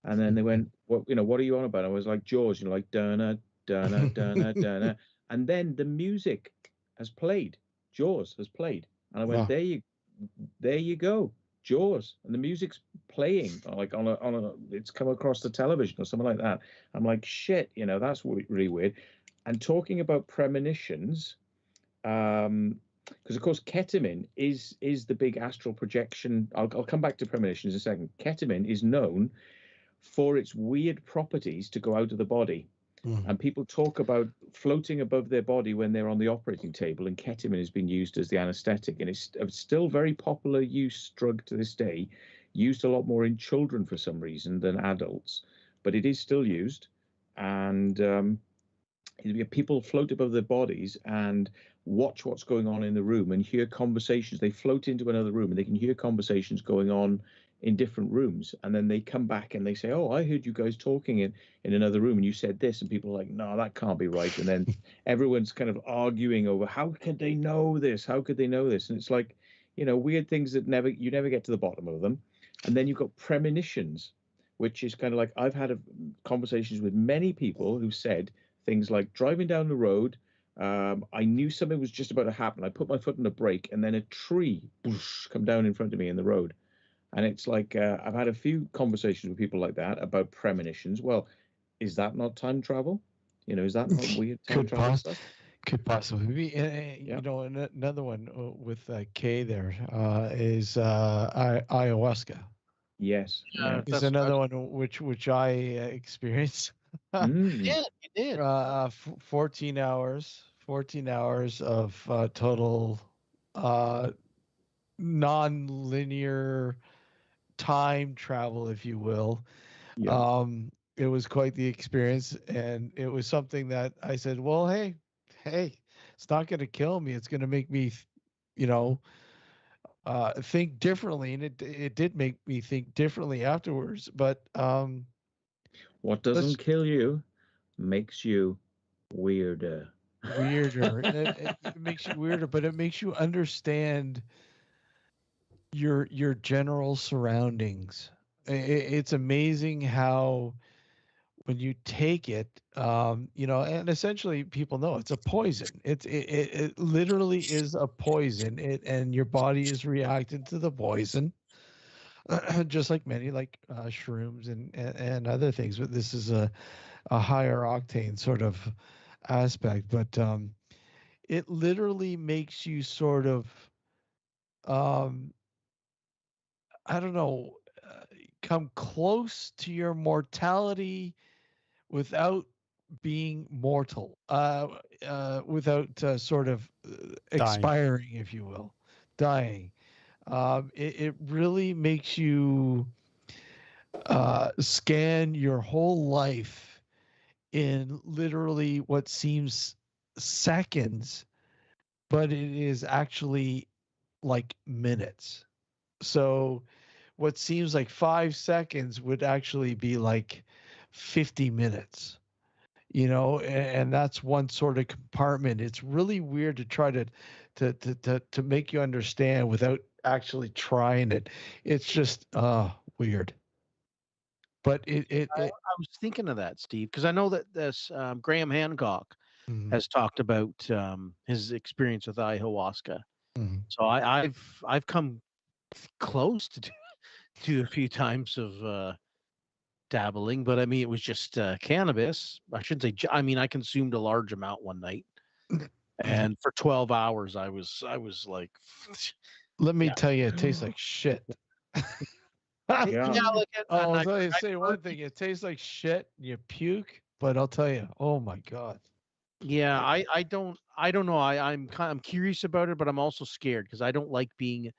And then they went, what are you on about? I was like, Jaws, like dana dana dana dana, and then the music has played. Jaws has played, and I went, there you go, Jaws, and the music's playing like on a it's come across the television or something like that. I'm like, shit, that's really weird. And talking about premonitions, because of course ketamine is the big astral projection. I'll come back to premonitions in a second. Ketamine is known for its weird properties to go out of the body. And people talk about floating above their body when they're on the operating table, and ketamine has been used as the anesthetic, and it's still very popular use drug to this day, used a lot more in children for some reason than adults, but it is still used. And people float above their bodies and watch what's going on in the room and hear conversations. They float into another room and they can hear conversations going on in different rooms, and then they come back and they say, oh, I heard you guys talking in another room and you said this, and people are like, no, that can't be right. And then everyone's kind of arguing over how could they know this, and it's like, weird things that you never get to the bottom of them. And then you've got premonitions, which is kind of like, I've had conversations with many people who said things like, driving down the road, I knew something was just about to happen. I put my foot on the brake, and then a tree come down in front of me in the road. And it's like, I've had a few conversations with people like that about premonitions. Well, is that not time travel? Is that not weird time travel stuff? Could possibly be. Another one with K there is ayahuasca. Yes. Is another one which I experienced. Yeah, you did. 14 hours of total non-linear time travel, if you will. Yeah. It was quite the experience, and it was something that I said, well, hey, it's not going to kill me. It's going to make me, think differently. And it did make me think differently afterwards. But what doesn't kill you makes you weirder. It makes you weirder, but it makes you understand your general surroundings. It's amazing how when you take it, and essentially people know it's a poison. It literally is a poison. And your body is reacting to the poison, just like many shrooms and other things. But this is a higher octane sort of aspect. But it literally makes you sort of, um, I don't know, come close to your mortality without being mortal, without sort of Dying. expiring, if you will, dying. It really makes you scan your whole life in literally what seems seconds, but it is actually like minutes. So what seems like 5 seconds would actually be like 50 minutes, and that's one sort of compartment. It's really weird to try to make you understand without actually trying it. It's just weird. But I was thinking of that, Steve, because I know that this Graham Hancock has talked about his experience with ayahuasca. So I've come close to a few times of dabbling, but I mean it was just cannabis. I shouldn't say. I mean I consumed a large amount one night, and for 12 hours I was like, let me tell you, it tastes like shit. Yeah. I'll say one thing. It tastes like shit. You puke, but I'll tell you, oh my god. Yeah, I don't know. I'm curious about it, but I'm also scared because I don't like being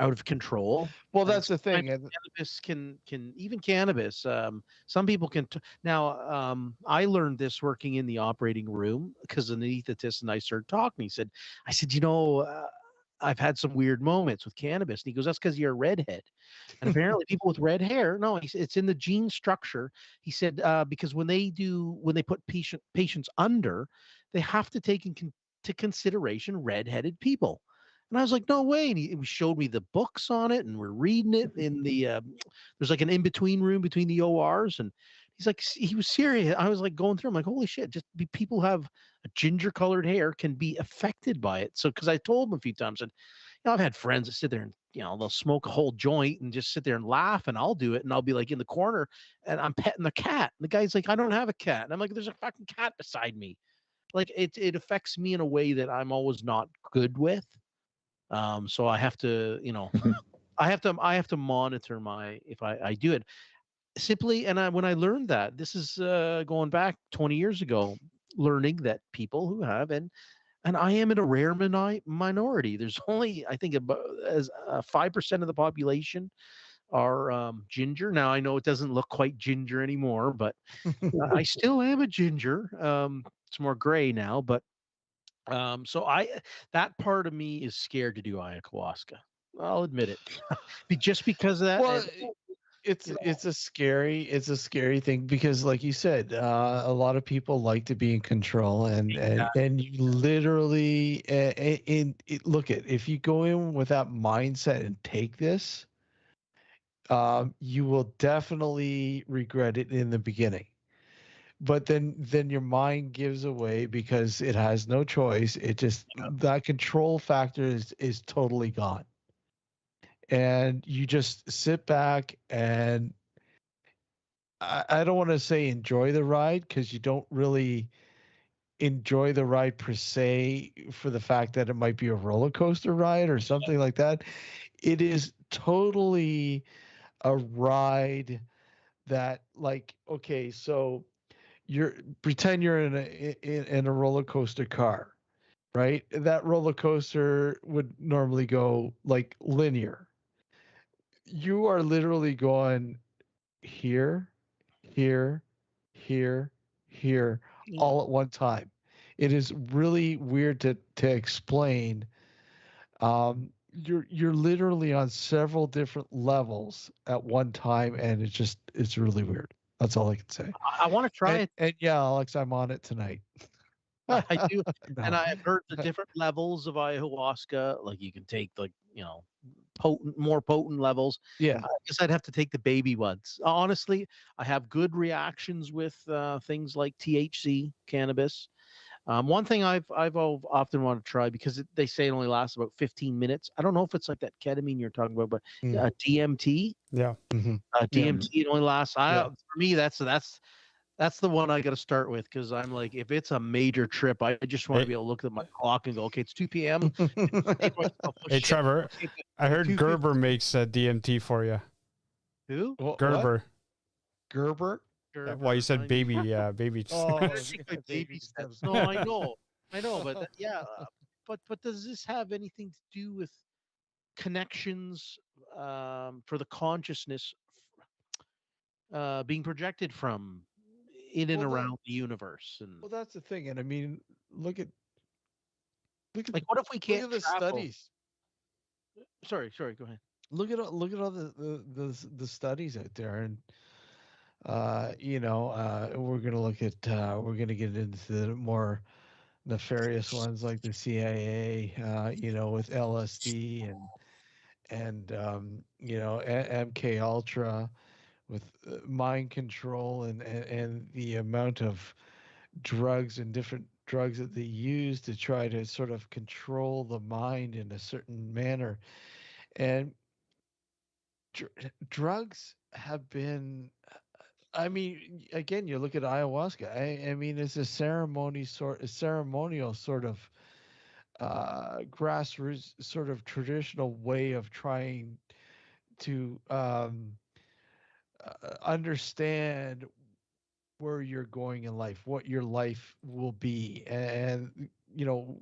out of control. Well, that's the thing. Cannabis can even cannabis. Some people can. Now, I learned this working in the operating room because an anesthetist and I started talking. He said, I've had some weird moments with cannabis. And he goes, that's because you're a redhead. And apparently people with red hair, no, it's in the gene structure. He said, because when they put patients under, they have to take into consideration redheaded people. And I was like, no way. And he showed me the books on it, and we're reading it in the, there's like an in-between room between the ORs. And he's like, he was serious. I was like going through, I'm like, holy shit, people have a ginger colored hair can be affected by it. So, cause I told him a few times, and I've had friends that sit there and, they'll smoke a whole joint and just sit there and laugh, and I'll do it. And I'll be like in the corner and I'm petting the cat. And the guy's like, I don't have a cat. And I'm like, there's a fucking cat beside me. Like it affects me in a way that I'm always not good with. So I have to, I have to monitor if I do it simply. And when I learned that, this is going back 20 years ago, learning that people who have, and I am in a rare minority. There's only, I think, about as 5% of the population are ginger. Now I know it doesn't look quite ginger anymore, but I still am a ginger. It's more gray now, but so that part of me is scared to do ayahuasca. I'll admit it. Just because of that. Well, it's a scary thing because, like you said, a lot of people like to be in control, and you literally look at, if you go in with that mindset and take this, you will definitely regret it in the beginning. But then your mind gives away because it has no choice. It just, that control factor is totally gone. And you just sit back and I don't want to say enjoy the ride, because you don't really enjoy the ride per se for the fact that it might be a roller coaster ride or something like that. It is totally a ride that, like, okay, so pretend you're in a roller coaster car, right? That roller coaster would normally go like linear. You are literally going here, here, here, here, all at one time. It is really weird to explain. You're literally on several different levels at one time, and it's really weird. That's all I can say. I want to try it. And yeah, Alex, I'm on it tonight. I do. No. And I've heard the different levels of ayahuasca. Like you can take more potent levels. Yeah. I guess I'd have to take the baby ones. Honestly, I have good reactions with things like THC, cannabis. One thing I've often wanted to try, because they say it only lasts about 15 minutes. I don't know if it's like that ketamine you're talking about, but DMT. Yeah. Mm-hmm. DMT, it only lasts. Yeah. For me, that's the one I got to start with, because I'm like, if it's a major trip, I just want to be able to look at my clock and go, okay, it's 2 p.m. Hey, Trevor, I heard Gerber makes DMT for you. Who? Gerber. What? Gerber? Yeah, well, you said baby, baby. Oh, baby steps. No, I know, but but does this have anything to do with connections for the consciousness being projected from in and around the universe? And well, that's the thing. And I mean, look at like, what if we can't look at the studies? Sorry, go ahead. Look at all the studies out there, and we're gonna look at we're gonna get into the more nefarious ones like the CIA, with LSD and MK Ultra, with mind control and the amount of drugs and different drugs that they use to try to sort of control the mind in a certain manner. And drugs have been, I mean, again, you look at ayahuasca. I mean, it's a ceremonial sort of grassroots, sort of traditional way of trying to understand where you're going in life, what your life will be, and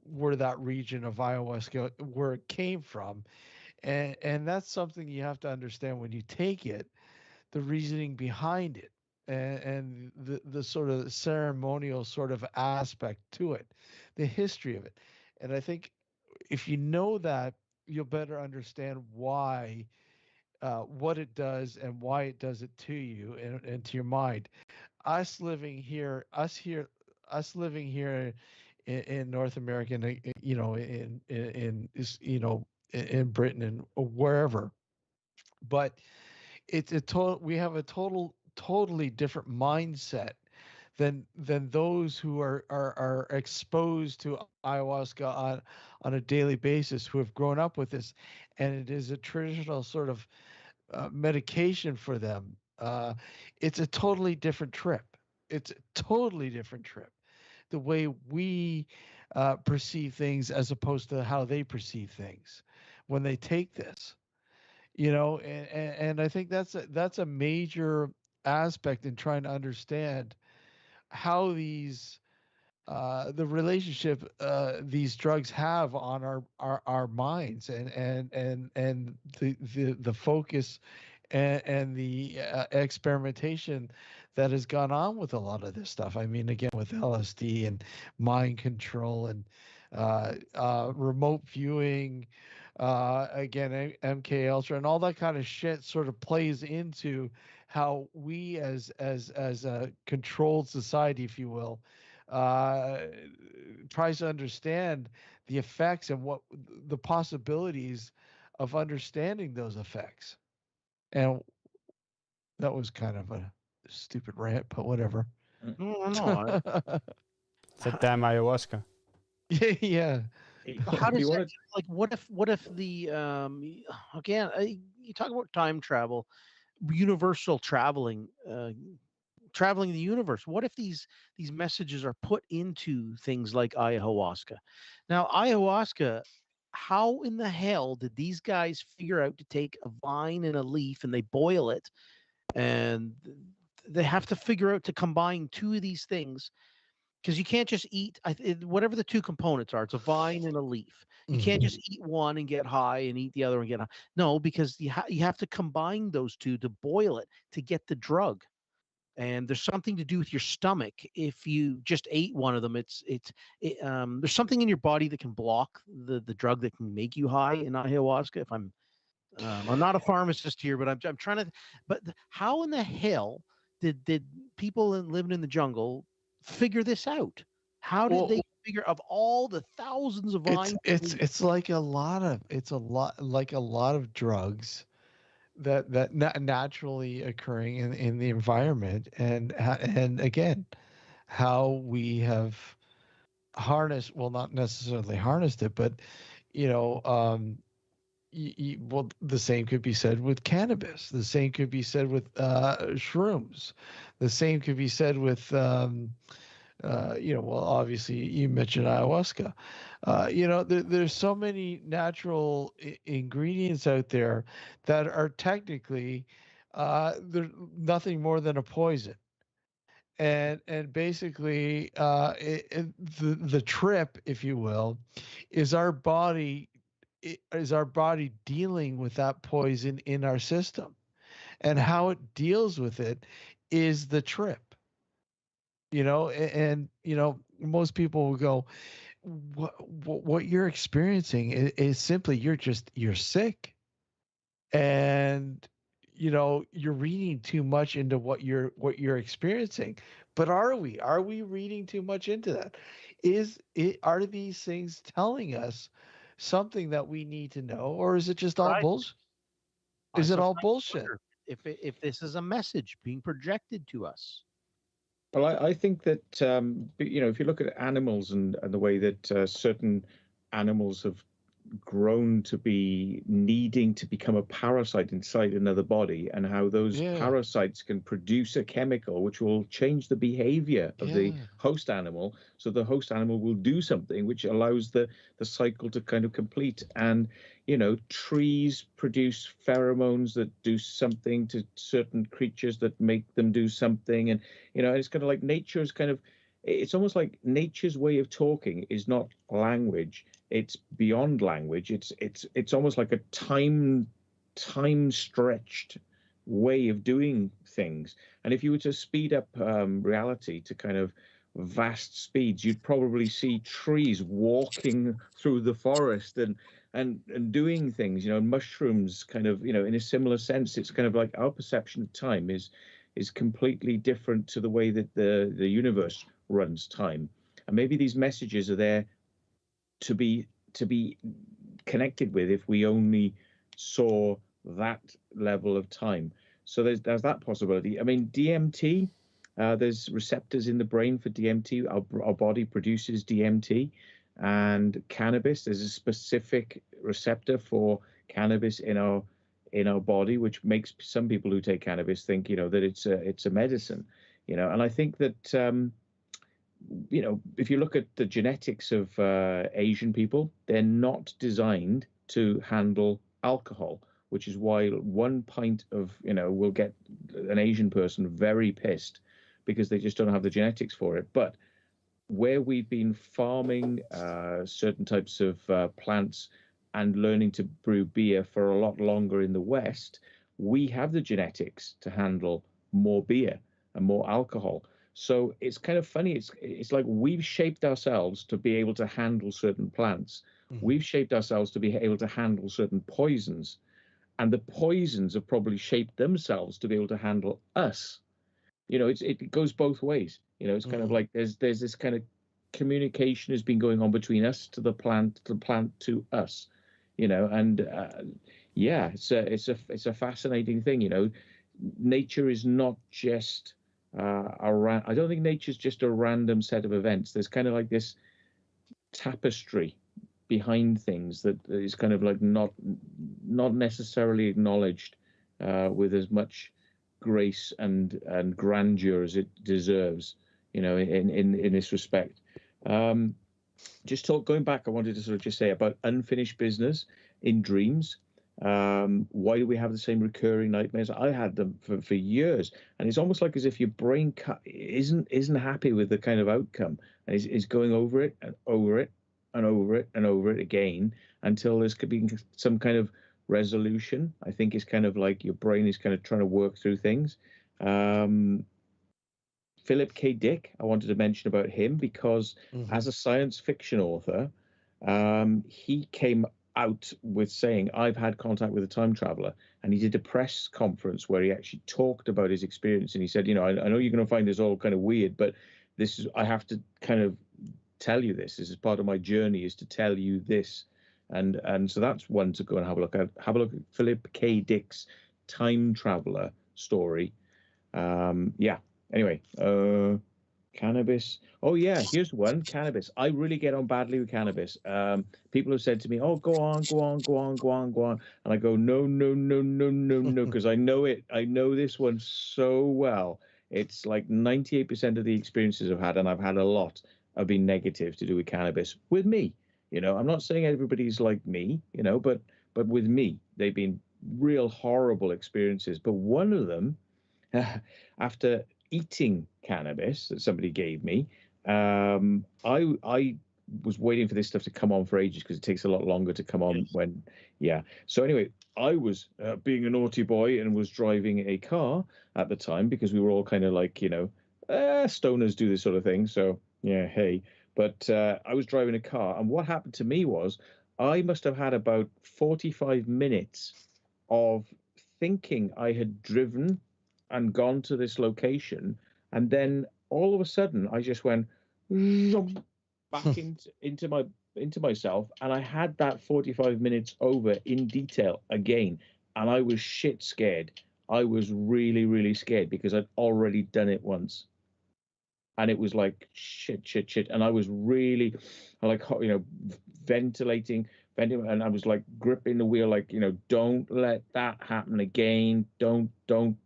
where that region of ayahuasca, where it came from, and that's something you have to understand when you take it, the reasoning behind it, and the sort of ceremonial sort of aspect to it, the history of it. And I think if you know that, you'll better understand why, what it does and why it does it to you and to your mind. Us living here, us living here in North America, and, in Britain and wherever, but it's a total. We have a totally different mindset than those who are exposed to ayahuasca on a daily basis, who have grown up with this, and it is a traditional sort of medication for them. It's a totally different trip. It's a totally different trip. The way we perceive things as opposed to how they perceive things when they take this, and I think that's a major aspect in trying to understand how the relationship these drugs have on our minds, and the focus and the experimentation that has gone on with a lot of this stuff. I mean, again, with LSD and mind control and remote viewing, again, MK Ultra and all that kind of shit sort of plays into how we as a controlled society, if you will, uh, tries to understand the effects and what the possibilities of understanding those effects. And that was kind of a stupid rant, but whatever. No. It's a damn ayahuasca. Yeah. How does that, like, what if the again, you talk about time travel, universal traveling, traveling the universe. What if these messages are put into things like ayahuasca? Now, ayahuasca, how in the hell did these guys figure out to take a vine and a leaf and they boil it, and they have to figure out to combine two of these things, because you can't just eat whatever the two components are. It's a vine and a leaf. You can't just eat one and get high and eat the other and get high. No, because you have to combine those two to boil it to get the drug. And there's something to do with your stomach. If you just ate one of them, there's something in your body that can block the drug that can make you high in ayahuasca. If I'm not a pharmacist here, but I'm trying to. But how in the hell did people living in the jungle figure this out? How did they figure, of all the thousands of vines? It's like a lot of drugs that naturally occurring in the environment, and again, how we have harnessed, well, not necessarily harnessed it, but you know, well, the same could be said with cannabis. The same could be said with shrooms. The same could be said with well, obviously you mentioned ayahuasca. There's so many natural ingredients out there that are technically they're nothing more than a poison. And basically, the trip, if you will, is our body dealing with that poison in our system, and how it deals with it is the trip. And most people will go, what you're experiencing is simply you're sick, and you're reading too much into what you're experiencing. But are we reading too much into that? Are these things telling us something that we need to know, or is it just all Right. bullshit? I Is it all sometimes bullshit? wonder if this is a message being projected to us. Well, I think that if you look at animals and the way that certain animals have grown to be needing to become a parasite inside another body, and how those parasites can produce a chemical which will change the behavior of the host animal, so the host animal will do something which allows the cycle to kind of complete. And trees produce pheromones that do something to certain creatures that make them do something. And it's kind of like nature is kind of, it's almost like nature's way of talking is not language. It's beyond language. It's almost like a time stretched way of doing things. And if you were to speed up reality to kind of vast speeds, you'd probably see trees walking through the forest and doing things. Mushrooms kind of, in a similar sense. It's kind of like our perception of time is completely different to the way that the universe runs time. And maybe these messages are there to be connected with if we only saw that level of time. So there's that possibility. I mean, DMT, there's receptors in the brain for DMT. Our body produces DMT. And cannabis, there's a specific receptor for cannabis in our body, which makes some people who take cannabis think that it's a medicine. And I think that if you look at the genetics of Asian people, they're not designed to handle alcohol, which is why 1 pint of, will get an Asian person very pissed, because they just don't have the genetics for it. But where we've been farming certain types of plants and learning to brew beer for a lot longer in the West, we have the genetics to handle more beer and more alcohol. So it's kind of funny. It's like we've shaped ourselves to be able to handle certain plants. Mm-hmm. We've shaped ourselves to be able to handle certain poisons. And the poisons have probably shaped themselves to be able to handle us. It goes both ways. It's kind of like there's this kind of communication has been going on between us to the plant to us. And it's a fascinating thing. Nature is not just I don't think nature's just a random set of events. There's kind of like this tapestry behind things that is kind of like not necessarily acknowledged with as much grace and grandeur as it deserves, in this respect. Going back, I wanted to sort of just say about unfinished business in dreams. Why do we have the same recurring nightmares? I had them for years, and it's almost like as if your brain isn't happy with the kind of outcome, and is going over it and over it and over it and over it again until there's could be some kind of resolution. I think it's kind of like your brain is kind of trying to work through things. Philip K. Dick, I wanted to mention about him because as a science fiction author, he came out with saying, I've had contact with a time traveler, and he did a press conference where he actually talked about his experience. And he said, I know you're going to find this all kind of weird, but I have to kind of tell you this. This is part of my journey, is to tell you this. And so that's one to go and have a look at. Have a look at Philip K. Dick's Time Traveler story. Yeah. Anyway, cannabis. Oh yeah, here's one. Cannabis. I really get on badly with cannabis. People have said to me, "Oh, go on, go on, go on, go on, go on," and I go, "No, no, no, no, no, no," because I know it. I know this one so well. It's like 98% of the experiences I've had, and I've had a lot, have been negative to do with cannabis. With me, I'm not saying everybody's like me, but with me, they've been real horrible experiences. But one of them, after eating cannabis that somebody gave me, I was waiting for this stuff to come on for ages because it takes a lot longer to come on when, yeah. So anyway, I was being a naughty boy and was driving a car at the time because we were all kind of like, stoners do this sort of thing. So yeah, hey. But I was driving a car, and what happened to me was I must have had about 45 minutes of thinking I had driven and gone to this location, and then all of a sudden I just went back into myself, and I had that 45 minutes over in detail again, and I was shit scared. I was really, really scared because I'd already done it once. And it was like shit, and I was really like, ventilating, and I was like gripping the wheel, like, don't let that happen again. Don't,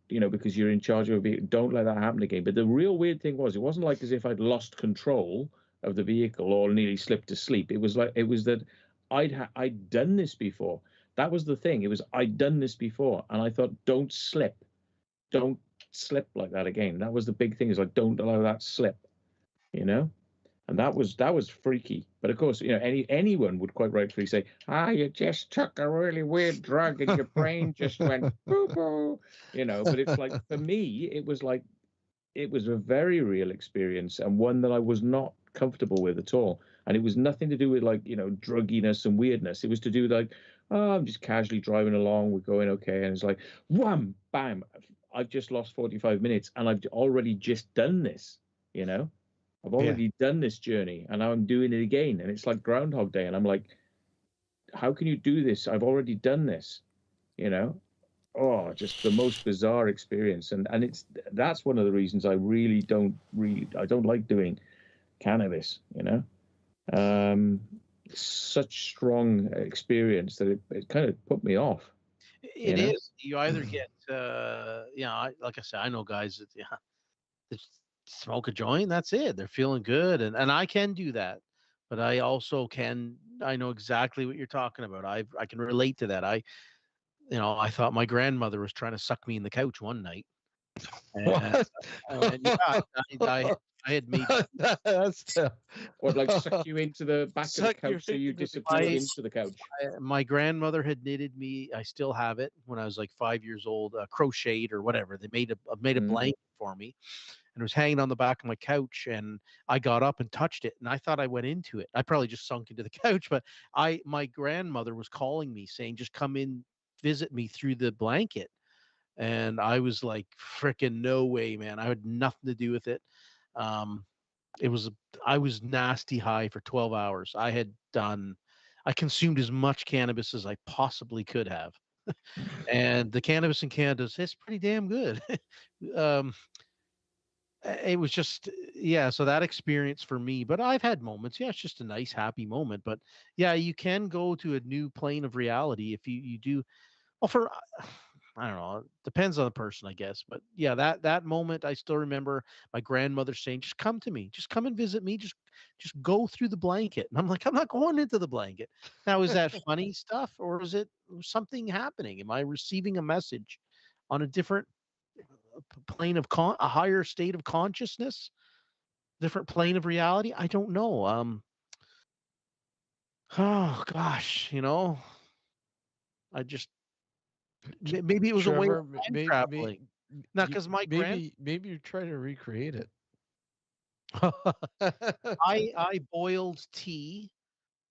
because you're in charge of a vehicle. Don't let that happen again. But the real weird thing was, it wasn't like as if I'd lost control of the vehicle or nearly slipped asleep. It was that I'd done this before. That was the thing. It was, I'd done this before, and I thought, don't slip like that again. That was the big thing, is like, don't allow that slip, and that was freaky. But of course, anyone would quite rightfully say, you just took a really weird drug and your brain just went boo boo, but it's like, for me, it was a very real experience, and one that I was not comfortable with at all. And it was nothing to do with like, drugginess and weirdness. It was to do with like, I'm just casually driving along, we're going okay, and it's like, wham, bam, I've just lost 45 minutes, and I've already just done this, I've already done this journey, and now I'm doing it again, and it's like Groundhog Day, and I'm like, how can you do this? I've already done this, just the most bizarre experience. And that's one of the reasons I really don't like doing cannabis, such strong experience that it kind of put me off. It is. You either get, like I said, I know guys that, that smoke a joint, that's it. They're feeling good. And I can do that. But I also I know exactly what you're talking about. I can relate to that. I thought my grandmother was trying to suck me in the couch one night. What? I had made like suck you into the back of the couch so you disappeared into the couch. My grandmother had knitted me. I still have it when I was like 5 years old, crocheted or whatever. They made a blanket for me, and it was hanging on the back of my couch. And I got up and touched it, and I thought I went into it. I probably just sunk into the couch, but my grandmother was calling me saying, "Just come in, visit me through the blanket." And I was like, freaking no way, man. I had nothing to do with it. I was nasty high for 12 hours. I consumed as much cannabis as I possibly could have. And the cannabis in Canada is pretty damn good. It was just, so that experience for me, but I've had moments. Yeah, it's just a nice, happy moment. But yeah, you can go to a new plane of reality if you do. Well, I don't know. It depends on the person, I guess. But yeah, that moment, I still remember my grandmother saying, "Just come to me. Just come and visit me. Just go through the blanket." And I'm like, "I'm not going into the blanket." Now, is that funny stuff, or is it something happening? Am I receiving a message on a different plane of a higher state of consciousness, different plane of reality? I don't know. Oh gosh, I just. Maybe it was a way of time traveling. Now, because maybe you're trying to recreate it. I boiled tea,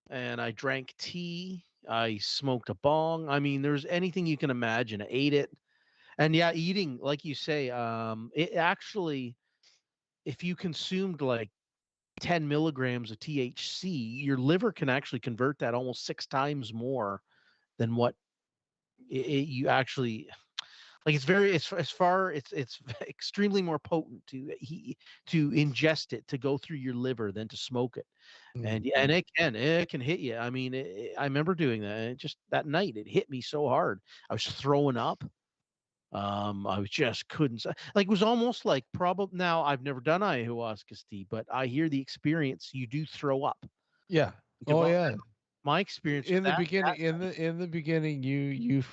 and I drank tea. I smoked a bong. I mean, there's anything you can imagine. I ate it, and yeah, eating, like you say, it actually, if you consumed like 10 milligrams of THC, your liver can actually convert that almost 6 times more than what you actually like. It's very it's extremely more potent to ingest it, to go through your liver, than to smoke it. And it can hit you. I mean, I remember doing that, and just that night it hit me so hard. I was throwing up. I was just couldn't like, it was almost like, probably, now I've never done ayahuasca, Steve, but I hear the experience, you do throw up. Yeah. Oh yeah. My experience In the beginning, in the beginning, you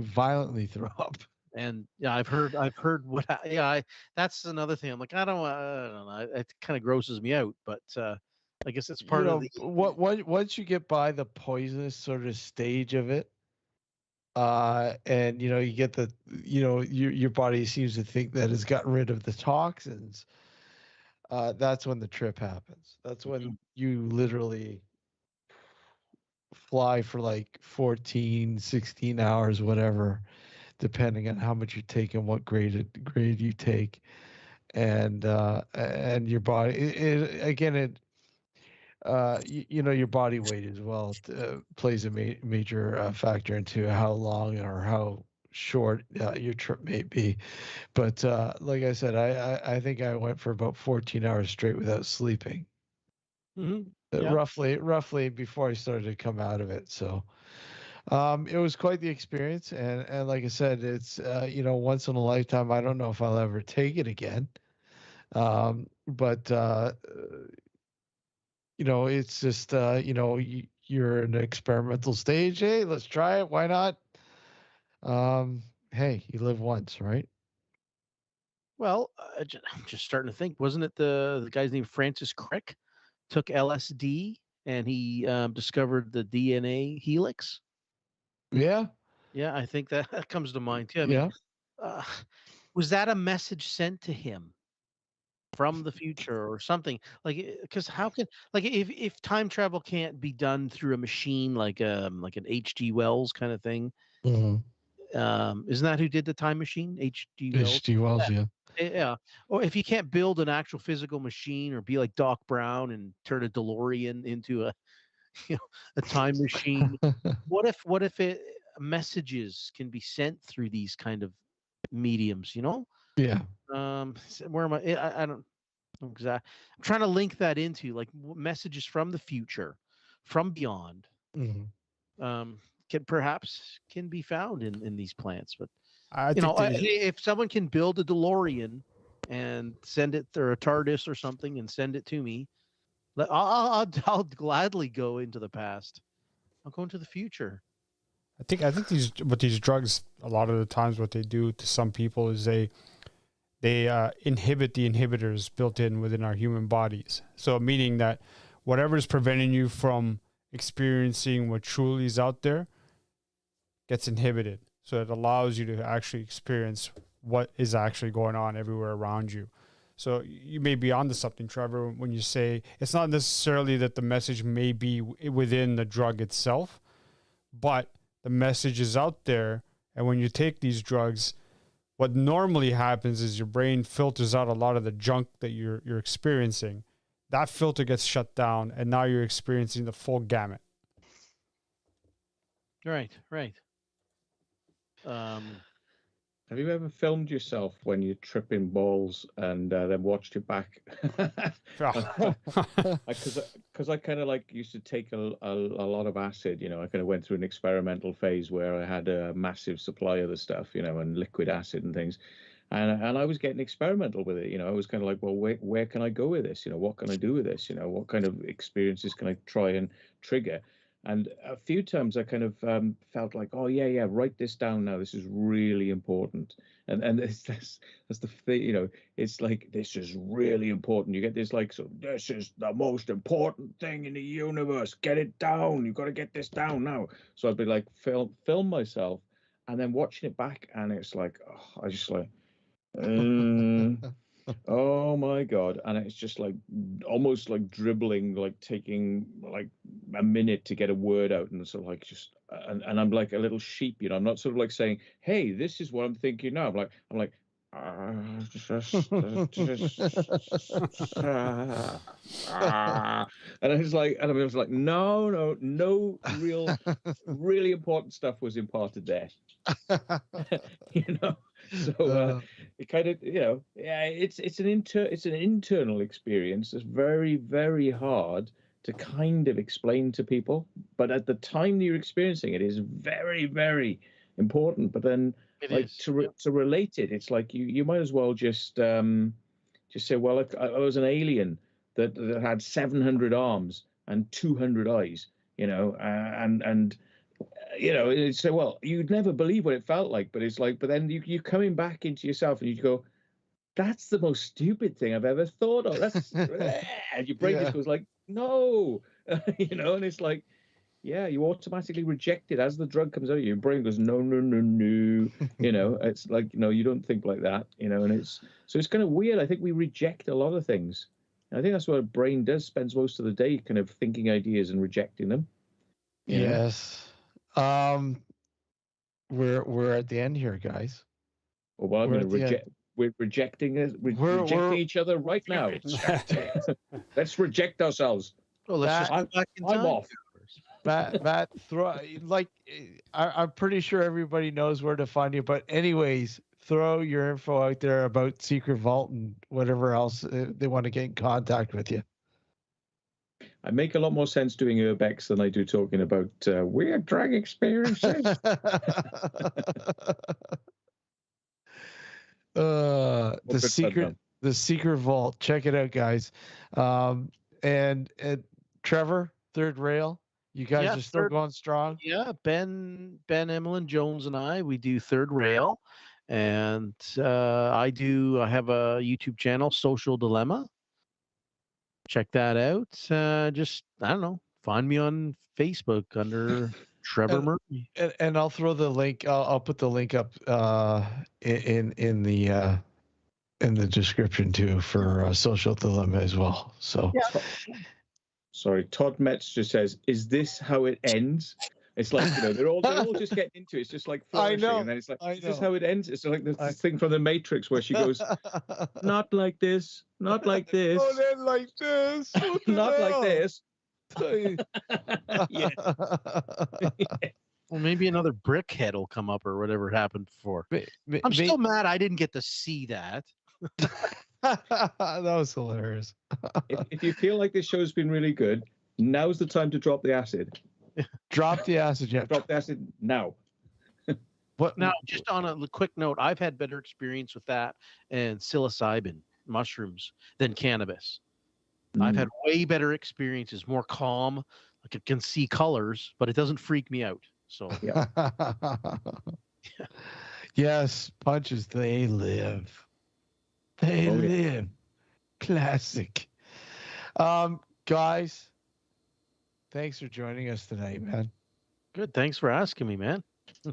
violently throw up. And yeah, I've heard what that's another thing. I'm like, I don't know. It kind of grosses me out, but I guess it's part of the what once you get by the poisonous sort of stage of it, and you get the your body seems to think that it's gotten rid of the toxins. That's when the trip happens. That's when you literally fly for like 14, 16 hours, whatever, depending on how much you take and what grade you take, and your body your body weight as well plays a major factor into how long or how short your trip may be. But like I said, I think I went for about 14 hours straight without sleeping. Yeah. Roughly before I started to come out of it. So it was quite the experience, and like I said, it's once in a lifetime. I don't know if I'll ever take it again, but it's just you're in an experimental stage. Hey, let's try it. Why not? Hey, you live once, right? Well, I'm just starting to think. Wasn't it the guy's name, Francis Crick, took LSD and he discovered the DNA helix? Yeah. Yeah, I think that comes to mind too. I Yeah. mean, was that a message sent to him from the future or something? Like, because how can, like, if time travel can't be done through a machine like an H.G. Wells kind of thing? Isn't that who did the time machine? H.G. Wells. H.G. Wells, yeah. Yeah. Or if you can't build an actual physical machine, or be like Doc Brown and turn a DeLorean into a a time machine, what if messages can be sent through these kind of mediums? Yeah. Where am I don't know exactly. I'm trying to link that into like messages from the future, from beyond. Can be found in these plants. But if someone can build a DeLorean and send it, or a TARDIS or something, and send it to me, I'll gladly go into the past. I'll go into the future. I think these drugs, a lot of the times what they do to some people is they inhibit the inhibitors built in within our human bodies. So meaning that whatever is preventing you from experiencing what truly is out there gets inhibited. So it allows you to actually experience what is actually going on everywhere around you. So you may be onto something, Trevor, when you say it's not necessarily that the message may be within the drug itself, but the message is out there. And when you take these drugs, what normally happens is your brain filters out a lot of the junk that you're experiencing. That filter gets shut down, and now you're experiencing the full gamut. Right. Have you ever filmed yourself when you're tripping balls and then watched it back? Because I kind of like used to take a lot of acid. I kind of went through an experimental phase where I had a massive supply of the stuff, and liquid acid and things. And I was getting experimental with it. I was kind of like, well, where can I go with this? What can I do with this? What kind of experiences can I try and trigger? And a few times I kind of felt like, oh yeah, write this down now. This is really important. And that's the thing, it's like, this is really important. You get this like, so this is the most important thing in the universe. Get it down. You've got to get this down now. So I'd be like, film myself, and then watching it back, and it's like, oh, I just like, oh my God. And it's just like almost like dribbling, like taking like a minute to get a word out, and sort of like just and I'm like a little sheep, I'm not sort of like saying, hey, this is what I'm thinking now. I'm like, And I was like, no, really important stuff was imparted there. So it kind of, yeah, it's an internal experience. It's very, very hard to kind of explain to people, but at the time that you're experiencing it is very, very important. But then to relate it, it's like you might as well just say, well, I was an alien that had 700 arms and 200 eyes, and it's so, well, you'd never believe what it felt like, but it's like, but then you're coming back into yourself and you go, that's the most stupid thing I've ever thought of. That's and your brain just goes like, no, and it's like, yeah, you automatically reject it as the drug comes out of you. Your brain goes, no, no, no, no. It's like, you don't think like that, and it's kind of weird. I think we reject a lot of things. And I think that's what a brain does, spends most of the day kind of thinking ideas and rejecting them. Yes. We're at the end here, guys. Well, I'm going to reject. We're rejecting each other right now. Let's reject ourselves. Well, let's I'm off. Matt, I'm pretty sure everybody knows where to find you. But anyways, throw your info out there about Secret Vault and whatever else they want to get in contact with you. I make a lot more sense doing urbex than I do talking about weird drug experiences. The Secret Vault. Check it out, guys. And Trevor, Third Rail. You guys are still going strong. Yeah, Ben, Emlyn Jones, and we do Third Rail, and I have a YouTube channel, Social Dilemma. Check that out. I don't know, find me on Facebook under Trevor Murphy. And I'll throw the link. I'll put the link up in the description too for Social Dilemma as well. So. Yeah. Sorry, Todd Metz just says, "Is this how it ends?" It's like, they're all just getting into it. It's just like flourishing, and then it's like, "Is this how it ends?" It's like this thing from the Matrix where she goes, "Not like this, not like this, oh, then like this, not like this." Yeah. Well, maybe another brick head will come up or whatever happened before. I'm still mad I didn't get to see that. That was hilarious. If you feel like this show's been really good, now's the time to drop the acid. Drop the acid, Jeff. Drop the acid now. Now, just on a quick note, I've had better experience with that and psilocybin mushrooms than cannabis. I've had way better experiences, more calm. Like I can see colors, but it doesn't freak me out. So yeah. Yes, punches, they live. They live. Classic. Guys, thanks for joining us tonight, man. Good. Thanks for asking me, man.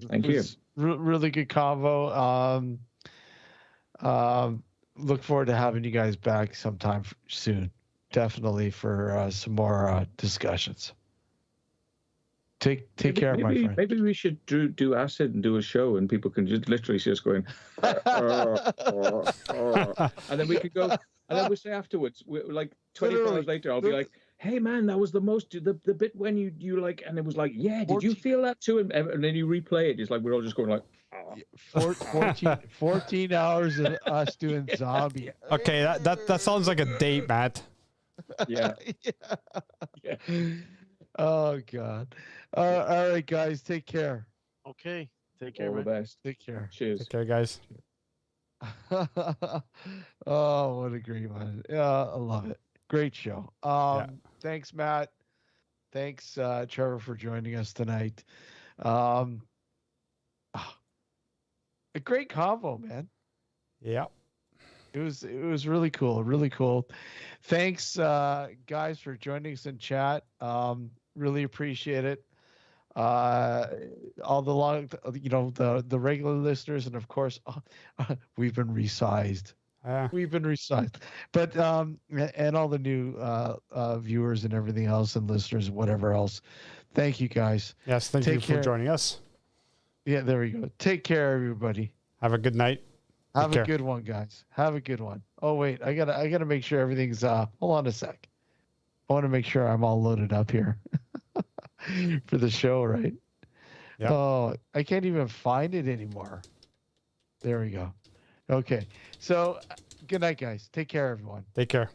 Thank you. Really good convo. Look forward to having you guys back sometime soon. Definitely for some more discussions. Take care, my friend. Maybe we should do acid and do a show, and people can just literally see us going, and then we could go, and then we say afterwards, like 24 hours later, I'll be like, "Hey man, that was the bit when you like," and it was like, "Yeah, did you feel that too?" And then you replay it. It's like we're all just going like, 14 hours of us doing zombie. Okay, that sounds like a date, Matt. Yeah. Yeah. Oh God. All right, guys, take care. Okay, take care. All the best. Take care. Cheers. Take care, guys. Oh, what a great one. I love it. Great show. Thanks, Matt. Thanks, Trevor, for joining us tonight. A great convo, man. Yeah. It was really cool. Really cool. Thanks, guys, for joining us in chat. Really appreciate it. All the regular listeners, and of course, we've been resized. We've been resized, but and all the new viewers and everything else, and listeners, and whatever else. Thank you, guys. Yes, thank you for joining us. Yeah, there we go. Take care, everybody. Have a good night. Have a good one, guys. Have a good one. Oh wait, I gotta make sure everything's. Hold on a sec. I want to make sure I'm all loaded up here for the show, right? Yeah. Oh, I can't even find it anymore. There we go. Okay. So, good night, guys. Take care, everyone. Take care.